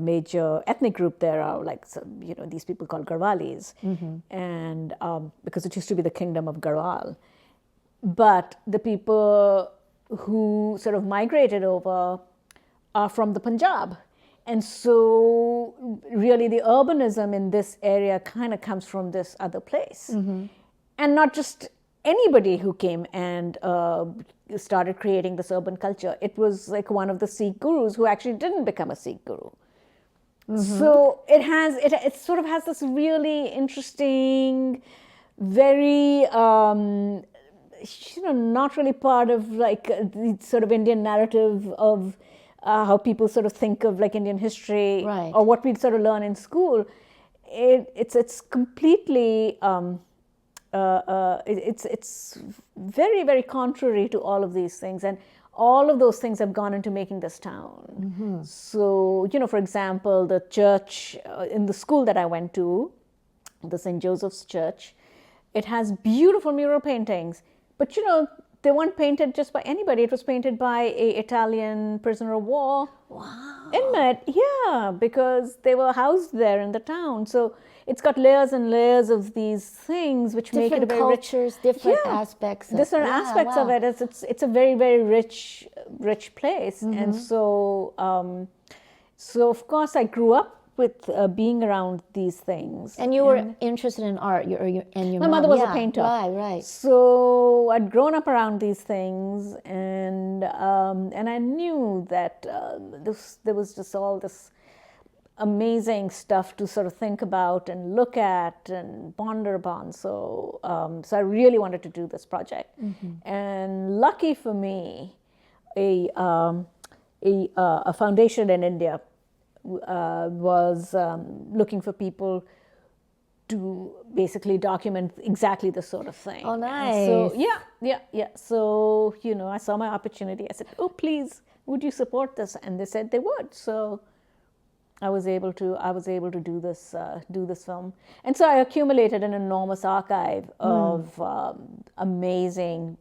major ethnic group there are like, these people called Garhwalis. And because it used to be the kingdom of Garhwal. But the people who sort of migrated over are from the Punjab. And so really the urbanism in this area kind of comes from this other place. And not just anybody who came and started creating this urban culture. It was like one of the Sikh gurus who actually didn't become a Sikh guru. So it sort of has this really interesting, very not really part of like the sort of Indian narrative of how people sort of think of like Indian history, Right. or what we sort of learn in school. It's completely it's very, very contrary to all of these things, and all of those things have gone into making this town. So, for example, the church in the school that I went to, the St. Joseph's Church, it has beautiful mural paintings, but they weren't painted just by anybody. It was painted by an Italian prisoner of war inmate. Yeah, because they were housed there in the town. So it's got layers and layers of these things which make it a very cultures, different aspects. Different aspects of it. It's a very, very rich place. And so, so of course I grew up with being around these things. And you were interested in art, and your My mother was a painter. Right. So I'd grown up around these things, and I knew that there was just all this amazing stuff to sort of think about and look at and ponder upon. So so I really wanted to do this project, and lucky for me, a foundation in India was looking for people to basically document exactly this sort of thing. Oh, nice. And so yeah. So I saw my opportunity. I said, "Oh, please, would you support this?" And they said they would. So I was able to do this film, and so I accumulated an enormous archive of amazing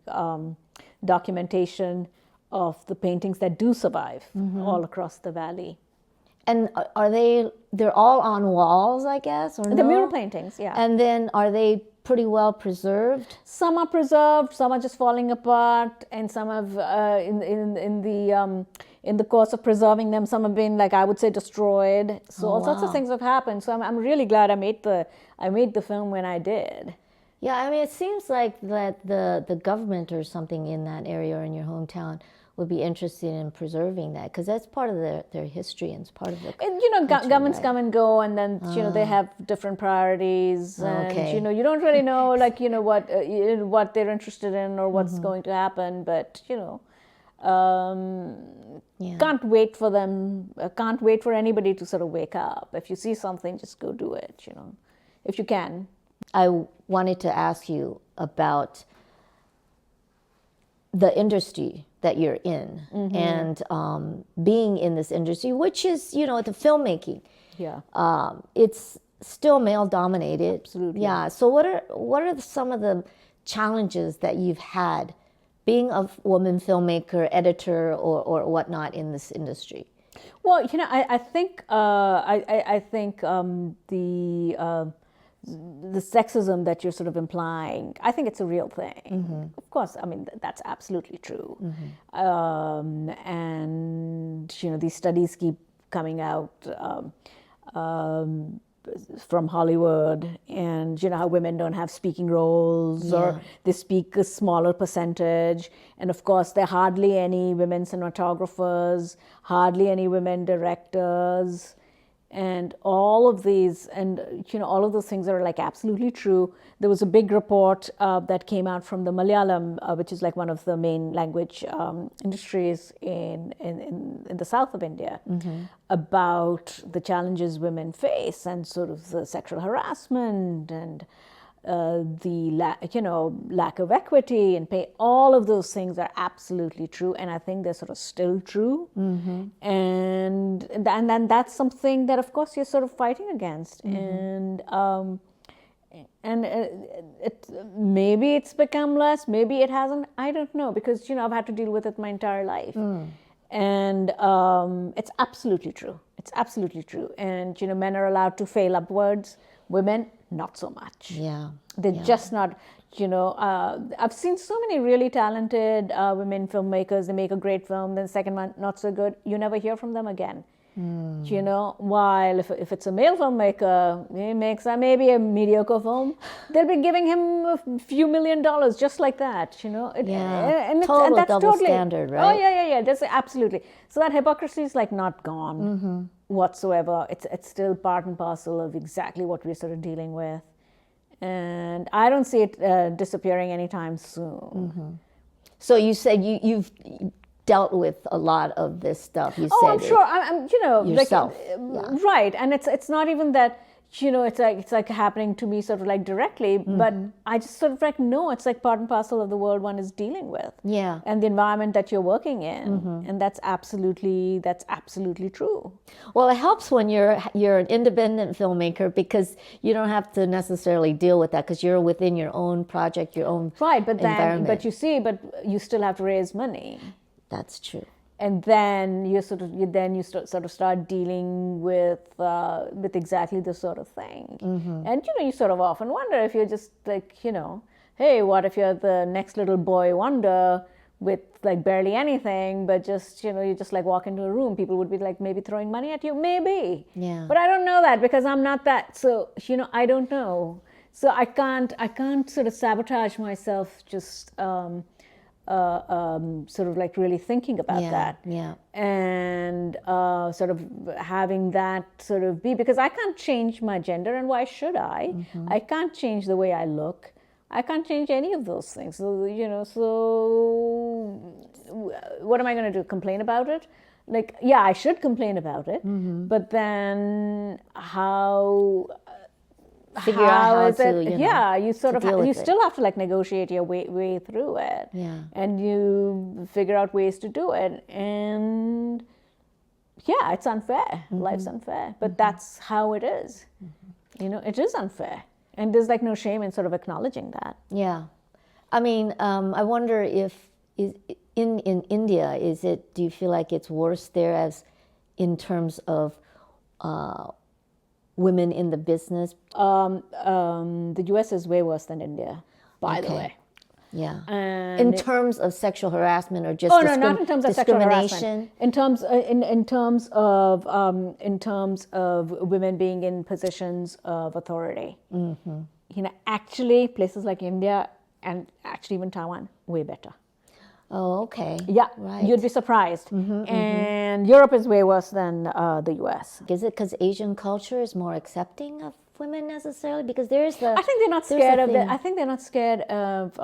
documentation of the paintings that do survive all across the valley. And they're all on walls, I guess, or The mural paintings, yeah. And then are they pretty well preserved? Some are preserved, some are just falling apart, and some have in the course of preserving them, some have been, like, I would say, destroyed. So all sorts of things have happened. So I'm really glad I made the film when I did. Yeah, I mean, it seems like that the government or something in that area or in your hometown would be interested in preserving that, because that's part of their history and it's part of the culture, governments right? come and go, and then they have different priorities, and you don't really know, like, what they're interested in or what's going to happen, but can't wait for them. Can't wait for anybody to sort of wake up. If you see something, just go do it. If you can. I wanted to ask you about the industry that you're in, and being in this industry, which is, the filmmaking. Yeah. It's still male dominated. Absolutely. Yeah. So what are some of the challenges that you've had being a woman filmmaker, editor, or whatnot in this industry? Well, I think the sexism that you're sort of implying, I think it's a real thing. Of course, I mean, that's absolutely true. And, these studies keep coming out from Hollywood, and, how women don't have speaking roles, or they speak a smaller percentage. And of course, there are hardly any women cinematographers, hardly any women directors. And all of these, and all of those things are like absolutely true. There was a big report that came out from the Malayalam, which is like one of the main language industries in the south of India, about the challenges women face and sort of the sexual harassment and lack of equity and pay. All of those things are absolutely true, and I think they're sort of still true. And then that's something that, of course, you're sort of fighting against. And maybe it's become less, maybe it hasn't. I don't know, because I've had to deal with it my entire life. And it's absolutely true. It's absolutely true. And men are allowed to fail upwards. Women, not so much. Yeah. They're just not. I've seen so many really talented women filmmakers. They make a great film, then the second one not so good. You never hear from them again. While if it's a male filmmaker, he makes maybe a mediocre film, they'll be giving him a few $1 million just like that. And Total that's double totally standard, right? Oh yeah. That's absolutely. So that hypocrisy is like not gone whatsoever. It's still part and parcel of exactly what we're sort of dealing with, and I don't see it disappearing anytime soon. So you said you've dealt with a lot of this stuff. You said I'm sure. I'm yourself. Right, and it's not even that. It's like happening to me sort of like directly, but I just sort of like know it's like part and parcel of the world one is dealing with. Yeah. And the environment that you're working in, and that's absolutely true. Well, it helps when you're an independent filmmaker, because you don't have to necessarily deal with that, because you're within your own project, your own environment. But you still have to raise money. That's true. And then you sort of start dealing with exactly this sort of thing. And you sort of often wonder if you're just like, hey, what if you're the next little boy wonder with like barely anything, but just you just like walk into a room, people would be like maybe throwing money at you, maybe. Yeah. But I don't know that, because I'm not that. So I don't know. So I can't sort of sabotage myself just. Sort of like really thinking about that, and sort of having that sort of be, because I can't change my gender, and why should I? I can't change the way I look. I can't change any of those things. So what am I going to do? Complain about it? Like, yeah, I should complain about it, but then how? Figure out how to, you sort of you still have to like negotiate your way through it, and you figure out ways to do it, and it's unfair. Life's unfair, but that's how it is. It is unfair, and there's like no shame in sort of acknowledging that. Yeah, I mean, I wonder if in India, do you feel like it's worse there, as in terms of women in the business? The U.S. is way worse than India, by the way. Yeah. And in terms of sexual harassment, or just no, not in terms of sexual harassment. In terms of women being in positions of authority. Actually, places like India and actually even Taiwan, way better. Oh, okay. Yeah, right. You'd be surprised. And Europe is way worse than the U.S. Is it because Asian culture is more accepting of women necessarily? Because there's the. I think they're not scared of that. I think they're not scared of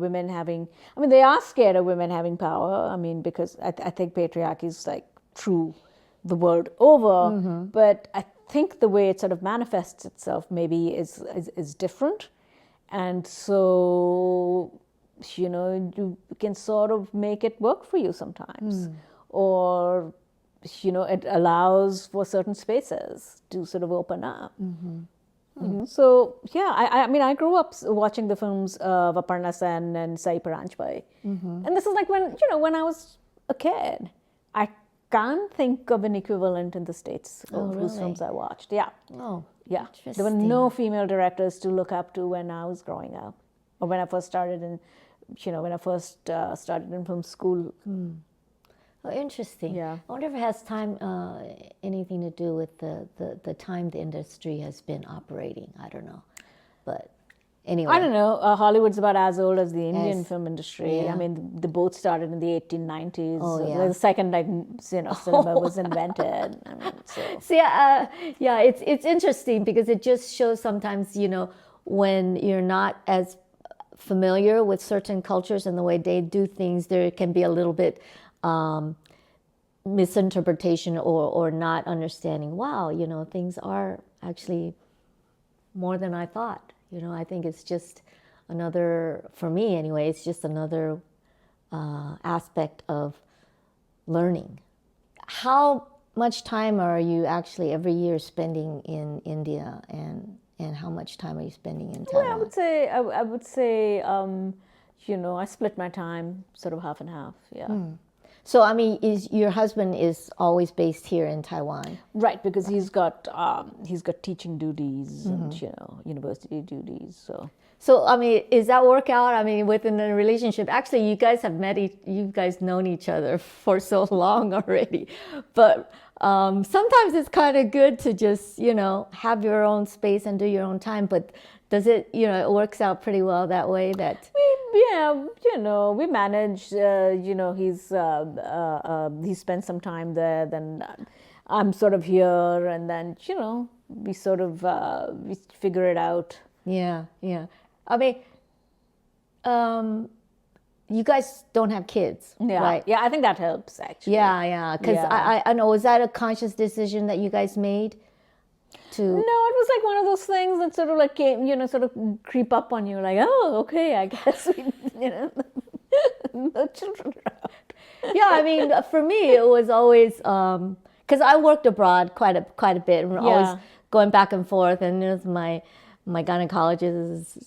women having. I mean, they are scared of women having power. I mean, because I think patriarchy is like true the world over. But I think the way it sort of manifests itself maybe is different, and so. You can sort of make it work for you sometimes, or it allows for certain spaces to sort of open up. So I mean, I grew up watching the films of Aparna Sen and Sai Paranjpai, and this is like when I was a kid. I can't think of an equivalent in the States of whose films I watched. Yeah. Oh. Yeah. There were no female directors to look up to when I was growing up, or when I first started in. Started in film school. Oh, interesting. Yeah. I wonder if it has anything to do with the time the industry has been operating. I don't know, but anyway. I don't know. Hollywood's about as old as the Indian film industry. Yeah. I mean, the both started in the 1890s. Oh, yeah. The second, cinema was invented. I mean, so. See, it's interesting, because it just shows sometimes, when you're not as familiar with certain cultures and the way they do things, there can be a little bit misinterpretation or not understanding. Wow, things are actually more than I thought. I think it's just another, for me anyway, it's just another aspect of learning. How much time are you actually every year spending in India, and how much time are you spending in Taiwan? Well, I would say, I split my time sort of half and half. Yeah. So, I mean, is your husband is always based here in Taiwan? Right, because he's got teaching duties and university duties. So, I mean, is that work out? I mean, within the relationship, actually, you guys have you guys known each other for so long already. But sometimes it's kind of good to just, have your own space and do your own time. But does it, it works out pretty well that way? We manage. He spends some time there. Then I'm sort of here, and then we sort of we figure it out. Yeah. I mean, you guys don't have kids, right? Yeah, I think that helps actually. Yeah. Because I know, was that a conscious decision that you guys made? No, it was like one of those things that sort of like came, sort of creep up on you, like, oh, okay, I guess no children around. Yeah, I mean, for me, it was always because I worked abroad quite a bit, and always going back and forth. And my gynecologist is,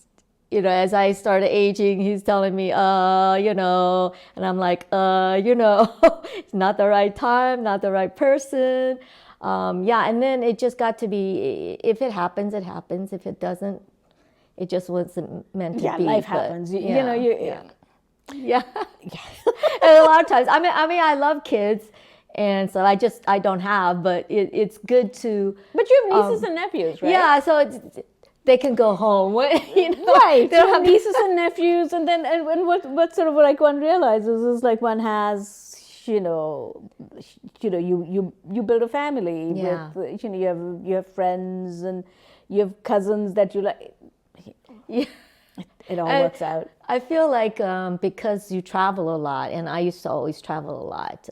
as I started aging, he's telling me, and I'm like, it's not the right time, not the right person. And then it just got to be, if it happens, it happens. If it doesn't, it just wasn't meant to be. Yeah, life happens. Yeah. And a lot of times, I mean, I love kids, and so I don't have, but it's good to. But you have nieces and nephews, right? Yeah, so they can go home. Right. They don't have nieces and nephews, and then and what sort of like one realizes is like one has. You build a family with, you have friends and you have cousins that you like. Yeah. It all works out. I feel like because you travel a lot, and I used to always travel a lot,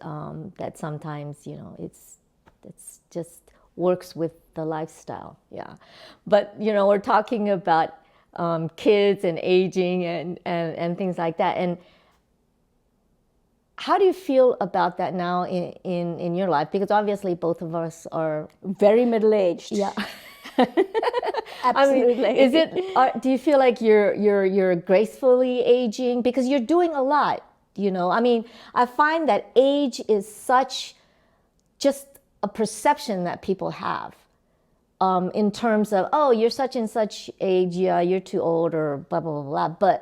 that sometimes, it's just works with the lifestyle. Yeah. But, we're talking about kids and aging and things like that. And how do you feel about that now in your life? Because obviously both of us are very middle-aged. Yeah. Absolutely. I mean, do you feel like you're gracefully aging? Because you're doing a lot, I mean, I find that age is such just a perception that people have in terms of, oh, you're such and such age, yeah, you're too old, or blah, blah, blah, blah.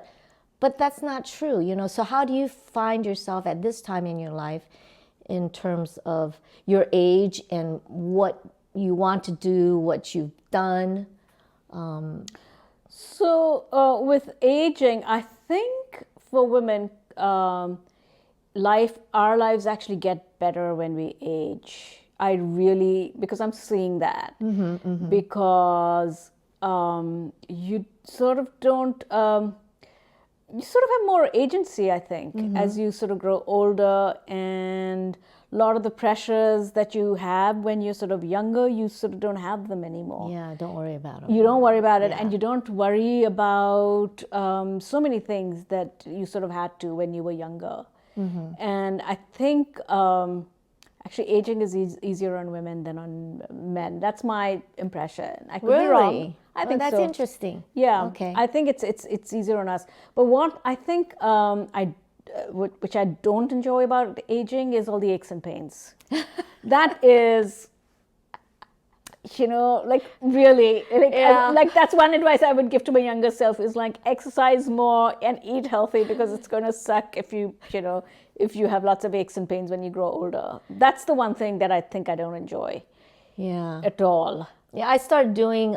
But that's not true, So how do you find yourself at this time in your life in terms of your age and what you want to do, what you've done? With aging, I think for women, our lives actually get better when we age. Because I'm seeing that. Because you sort of don't... you sort of have more agency, I think, as you sort of grow older, and a lot of the pressures that you have when you're sort of younger, you sort of don't have them anymore. Yeah, don't worry about them. You don't worry about it, and you don't worry about so many things that you sort of had to when you were younger. And I think actually aging is easier on women than on men. That's my impression. I could be wrong. I think that's so. Interesting. Yeah. Okay. I think it's easier on us. But what I think which I don't enjoy about aging is all the aches and pains. That is, like really, like that's one advice I would give to my younger self is like exercise more and eat healthy, because it's going to suck if you have lots of aches and pains when you grow older. That's the one thing that I think I don't enjoy. Yeah. At all. Yeah, I started doing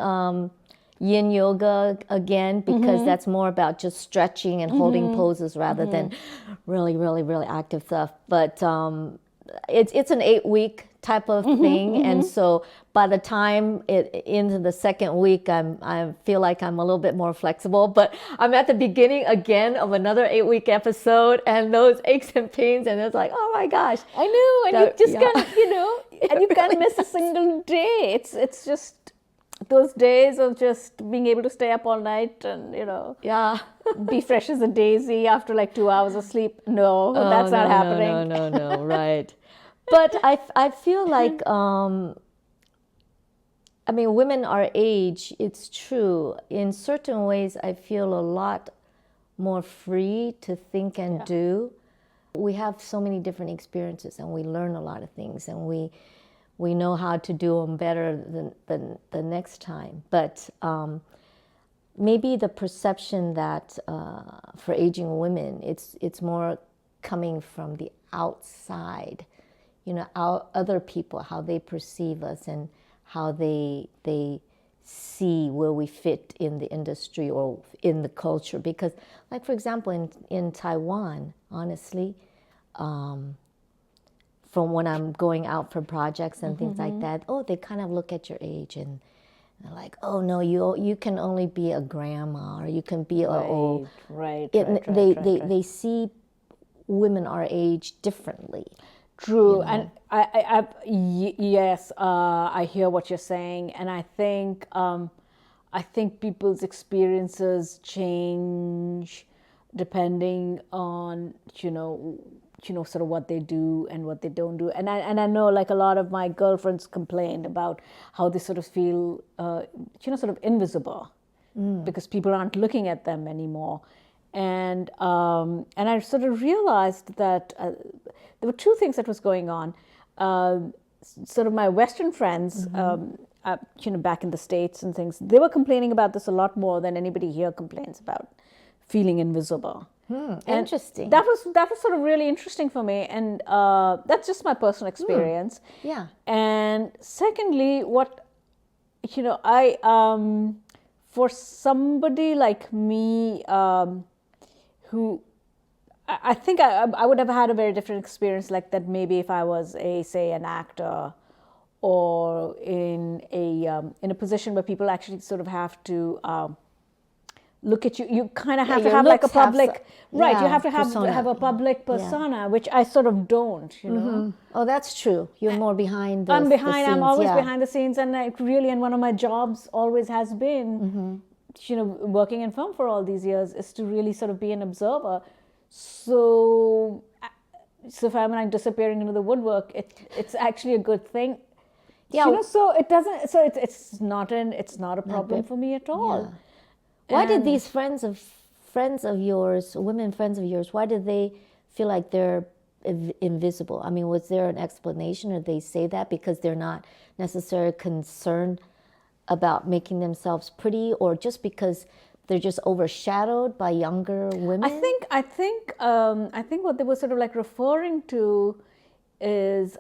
yin yoga again, because that's more about just stretching and holding poses rather than really, really, really active stuff. But it's an 8-week type of thing, and so by the time into the second week, I feel like I'm a little bit more flexible. But I'm at the beginning again of another 8-week episode, and those aches and pains, and it's like, oh my gosh, I know, and you just can't, and you can't miss a single day. It's just those days of just being able to stay up all night and, Yeah. be fresh as a daisy after like 2 hours of sleep. No, that's not happening. No, right. But I feel like, women our age, it's true. In certain ways, I feel a lot more free to think and do. We have so many different experiences and we learn a lot of things and we know how to do them better than the next time. But maybe the perception that for aging women, it's more coming from the outside, other people, how they perceive us and how they see where we fit in the industry or in the culture. Because, like, for example, in Taiwan, honestly, from when I'm going out for projects and things like that, they kind of look at your age and they're like, oh no, you can only be a grandma or you can be old. Right. They see women our age differently. True, and yes, I hear what you're saying, and I think people's experiences change depending on sort of what they do and what they don't do, and I know like a lot of my girlfriends complained about how they sort of feel sort of invisible because people aren't looking at them anymore. And I sort of realized that there were two things that was going on. Sort of my Western friends, back in the States and things, they were complaining about this a lot more than anybody here complains about feeling invisible. Interesting. That was sort of really interesting for me, and that's just my personal experience. Yeah. And secondly, what I for somebody like me. Who I think I would have had a very different experience like that maybe if I was say an actor or in a position where people actually sort of have to look at you. You kind of have to have like a public you have to have a public persona, which I sort of don't. Oh, that's true. You're more behind the I'm behind. the scenes. I'm always behind the scenes, and and one of my jobs always has been. Working in film for all these years is to really sort of be an observer. So if I'm like disappearing into the woodwork, it's actually a good thing. Yeah. So it doesn't. So it's not a problem for me at all. Yeah. Why did these friends of yours, women friends of yours, why did they feel like they're invisible? I mean, was there an explanation, or they say that because they're not necessarily concerned about making themselves pretty, or just because they're just overshadowed by younger women? I think what they were sort of like referring to is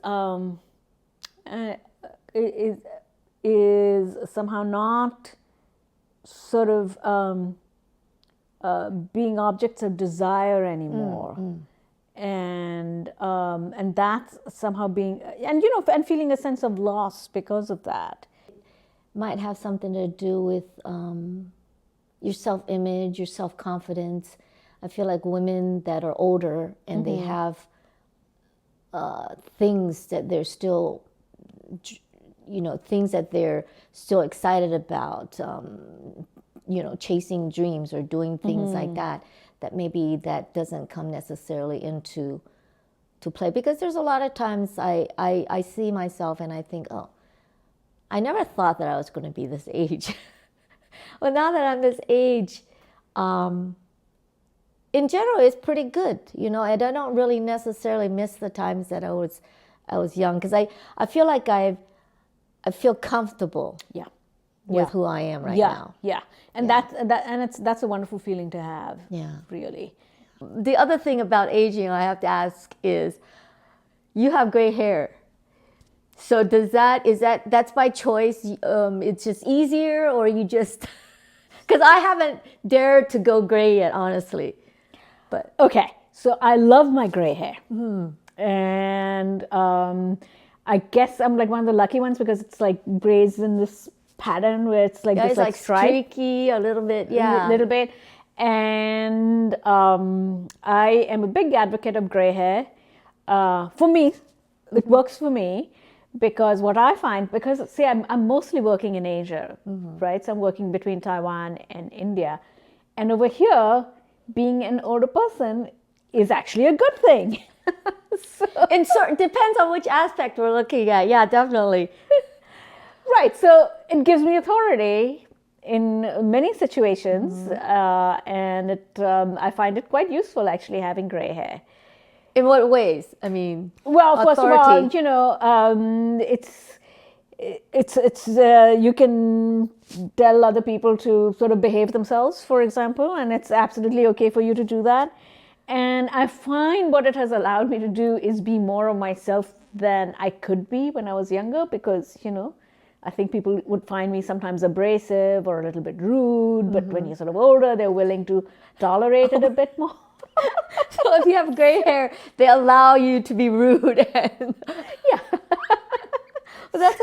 somehow not sort of being objects of desire anymore. And that's somehow being and feeling a sense of loss because of that. Might have something to do with your self-image, your self-confidence. I feel like women that are older and they have things that they're still, things that they're still excited about, chasing dreams or doing things like that maybe that doesn't come necessarily into play. Because there's a lot of times I see myself and I think, oh, I never thought that I was going to be this age. Well, now that I'm this age, in general, it's pretty good. And I don't really necessarily miss the times that I was young, because I feel like I feel comfortable. With who I am right now. And that's a wonderful feeling to have. Really. The other thing about aging I have to ask is, you have gray hair. So that's by choice? It's just easier, or you just, because I haven't dared to go gray yet, honestly. But okay, so I love my gray hair, and I guess I'm like one of the lucky ones because it's like grays in this pattern where it's like this like stripe, streaky a little bit, a little bit, and I am a big advocate of gray hair. For me, it works for me. Because what I find, because see, I'm mostly working in Asia, right? So I'm working between Taiwan and India. And over here, being an older person is actually a good thing. And so it depends on which aspect we're looking at. Yeah, definitely. Right. So it gives me authority in many situations. And I find it quite useful actually having gray hair. In what ways? I mean, Well, first of all, authority. you know, it's you can tell other people to sort of behave themselves, for example, and it's absolutely okay for you to do that. And I find what it has allowed me to do is be more of myself than I could be when I was younger, because, you know, I think people would find me sometimes abrasive or a little bit rude, but when you're sort of older, they're willing to tolerate it a bit more. So if you have gray hair, they allow you to be rude. And Yeah. but that's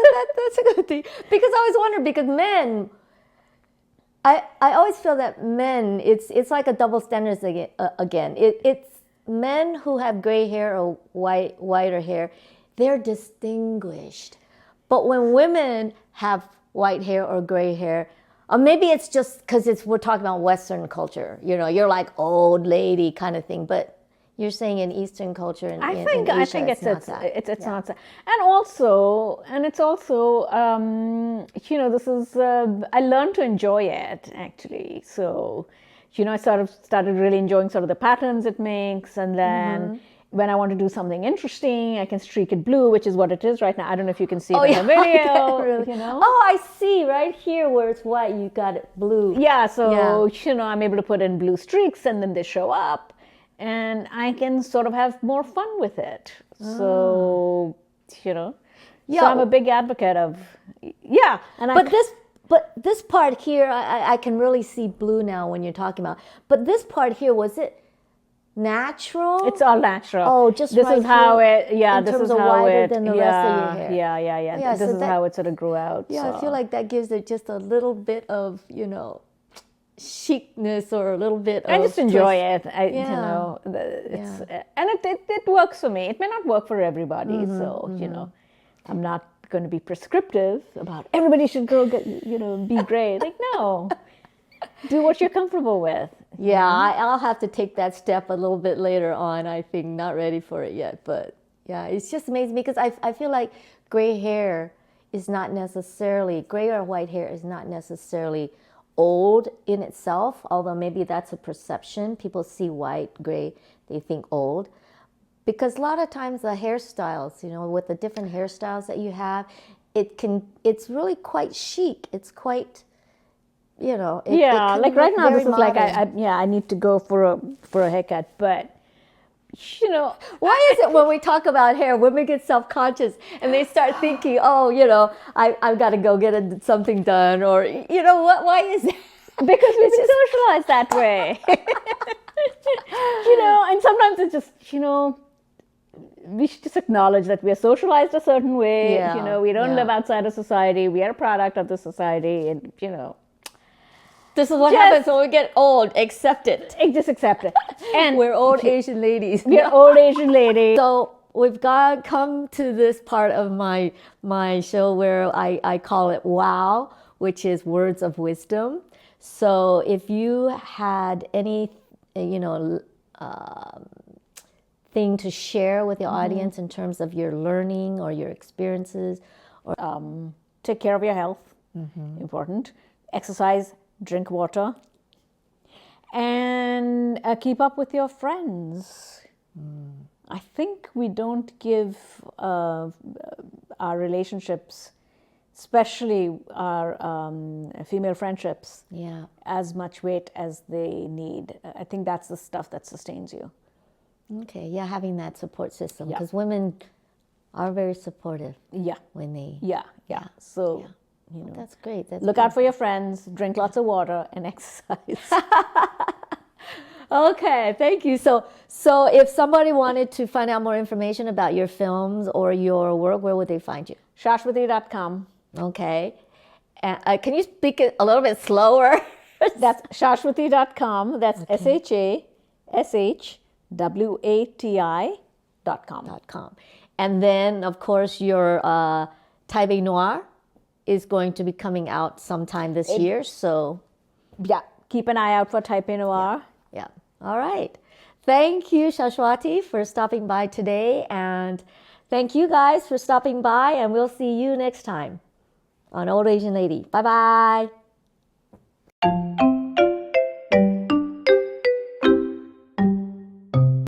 a good thing. Because I always wonder, because men, I always feel that men, it's like a double standard again. It's men who have gray hair or whiter hair, they're distinguished. But when women have white hair or gray hair, or maybe it's just because we're talking about Western culture. You know, you're like old lady kind of thing. But you're saying in Eastern culture, in Asia, it's not that. it's not that. And it's also you know, this is I learned to enjoy it actually. So, you know, I sort of started really enjoying sort of the patterns it makes, and then when I want to do something interesting, I can streak it blue, which is what it is right now. I don't know if you can see it in the video. Really. You know? Oh, I see right here where it's white, you got it blue. Yeah, so you know, I'm able to put in blue streaks, and then they show up, and I can sort of have more fun with it. So, you know, so I'm a big advocate of But this part here, I can really see blue now when you're talking about. But this part here, was it natural? It's all natural. Oh, just this right is how here, it. Yeah, in this terms is of how wider it. than the rest of your hair. Yeah. This so is how it sort of grew out. Yeah, so. I feel like that gives it just a little bit of, you know, chicness or a little bit I of just enjoy twist. it. You know, it's and it works for me. It may not work for everybody, so you know, I'm not going to be prescriptive about everybody should go get, you know, be gray. Like, no, do what you're comfortable with. Yeah, I'll have to take that step a little bit later on. I think not ready for it yet, but yeah, it's just amazing because I feel like gray hair is not necessarily, gray or white hair is not necessarily old in itself, although maybe that's a perception. People see white, gray, they think old. Because a lot of times the hairstyles, you know, with the different hairstyles that you have, it's really quite chic. It's quite, you know. Like right now, this is like modern. I need to go for a haircut, but you know, Why is it when we talk about hair, women get self-conscious and they start thinking, oh, you know, I've got to go get something done, or, you know, what? Why is it? Because we've been socialized that way. You know, and sometimes it's just, you know, we should just acknowledge that we are socialized a certain way. Yeah, you know, we don't yeah. live outside of society. We are a product of the society, and you know, This is what Just- happens when we get old. Accept it. just accept it. And We're old Asian ladies. we're old Asian ladies. So we've come to this part of my show where I call it WOW, which is words of wisdom. So if you had any, you know, thing to share with the audience in terms of your learning or your experiences, or Take care of your health. Important. Exercise. Drink water. And keep up with your friends. I think we don't give our relationships, especially our female friendships, as much weight as they need. I think that's the stuff that sustains you. okay, yeah, having that support system, because women are very supportive. Yeah. When they So, you know, that's great. That's look out for your friends, drink lots of water, and exercise. Okay, thank you. So if somebody wanted to find out more information about your films or your work, where would they find you? Shashwati.com. Okay. Can you speak it a little bit slower? That's Shashwati.com. That's SHASHWATI.com. .com. And then, of course, your Taipei Noir is going to be coming out sometime this year. So, Yeah, keep an eye out for Taipei Noir. yeah. All right. Thank you, Shashwati, for stopping by today. And thank you guys for stopping by. And we'll see you next time on Old Asian Lady. Bye-bye.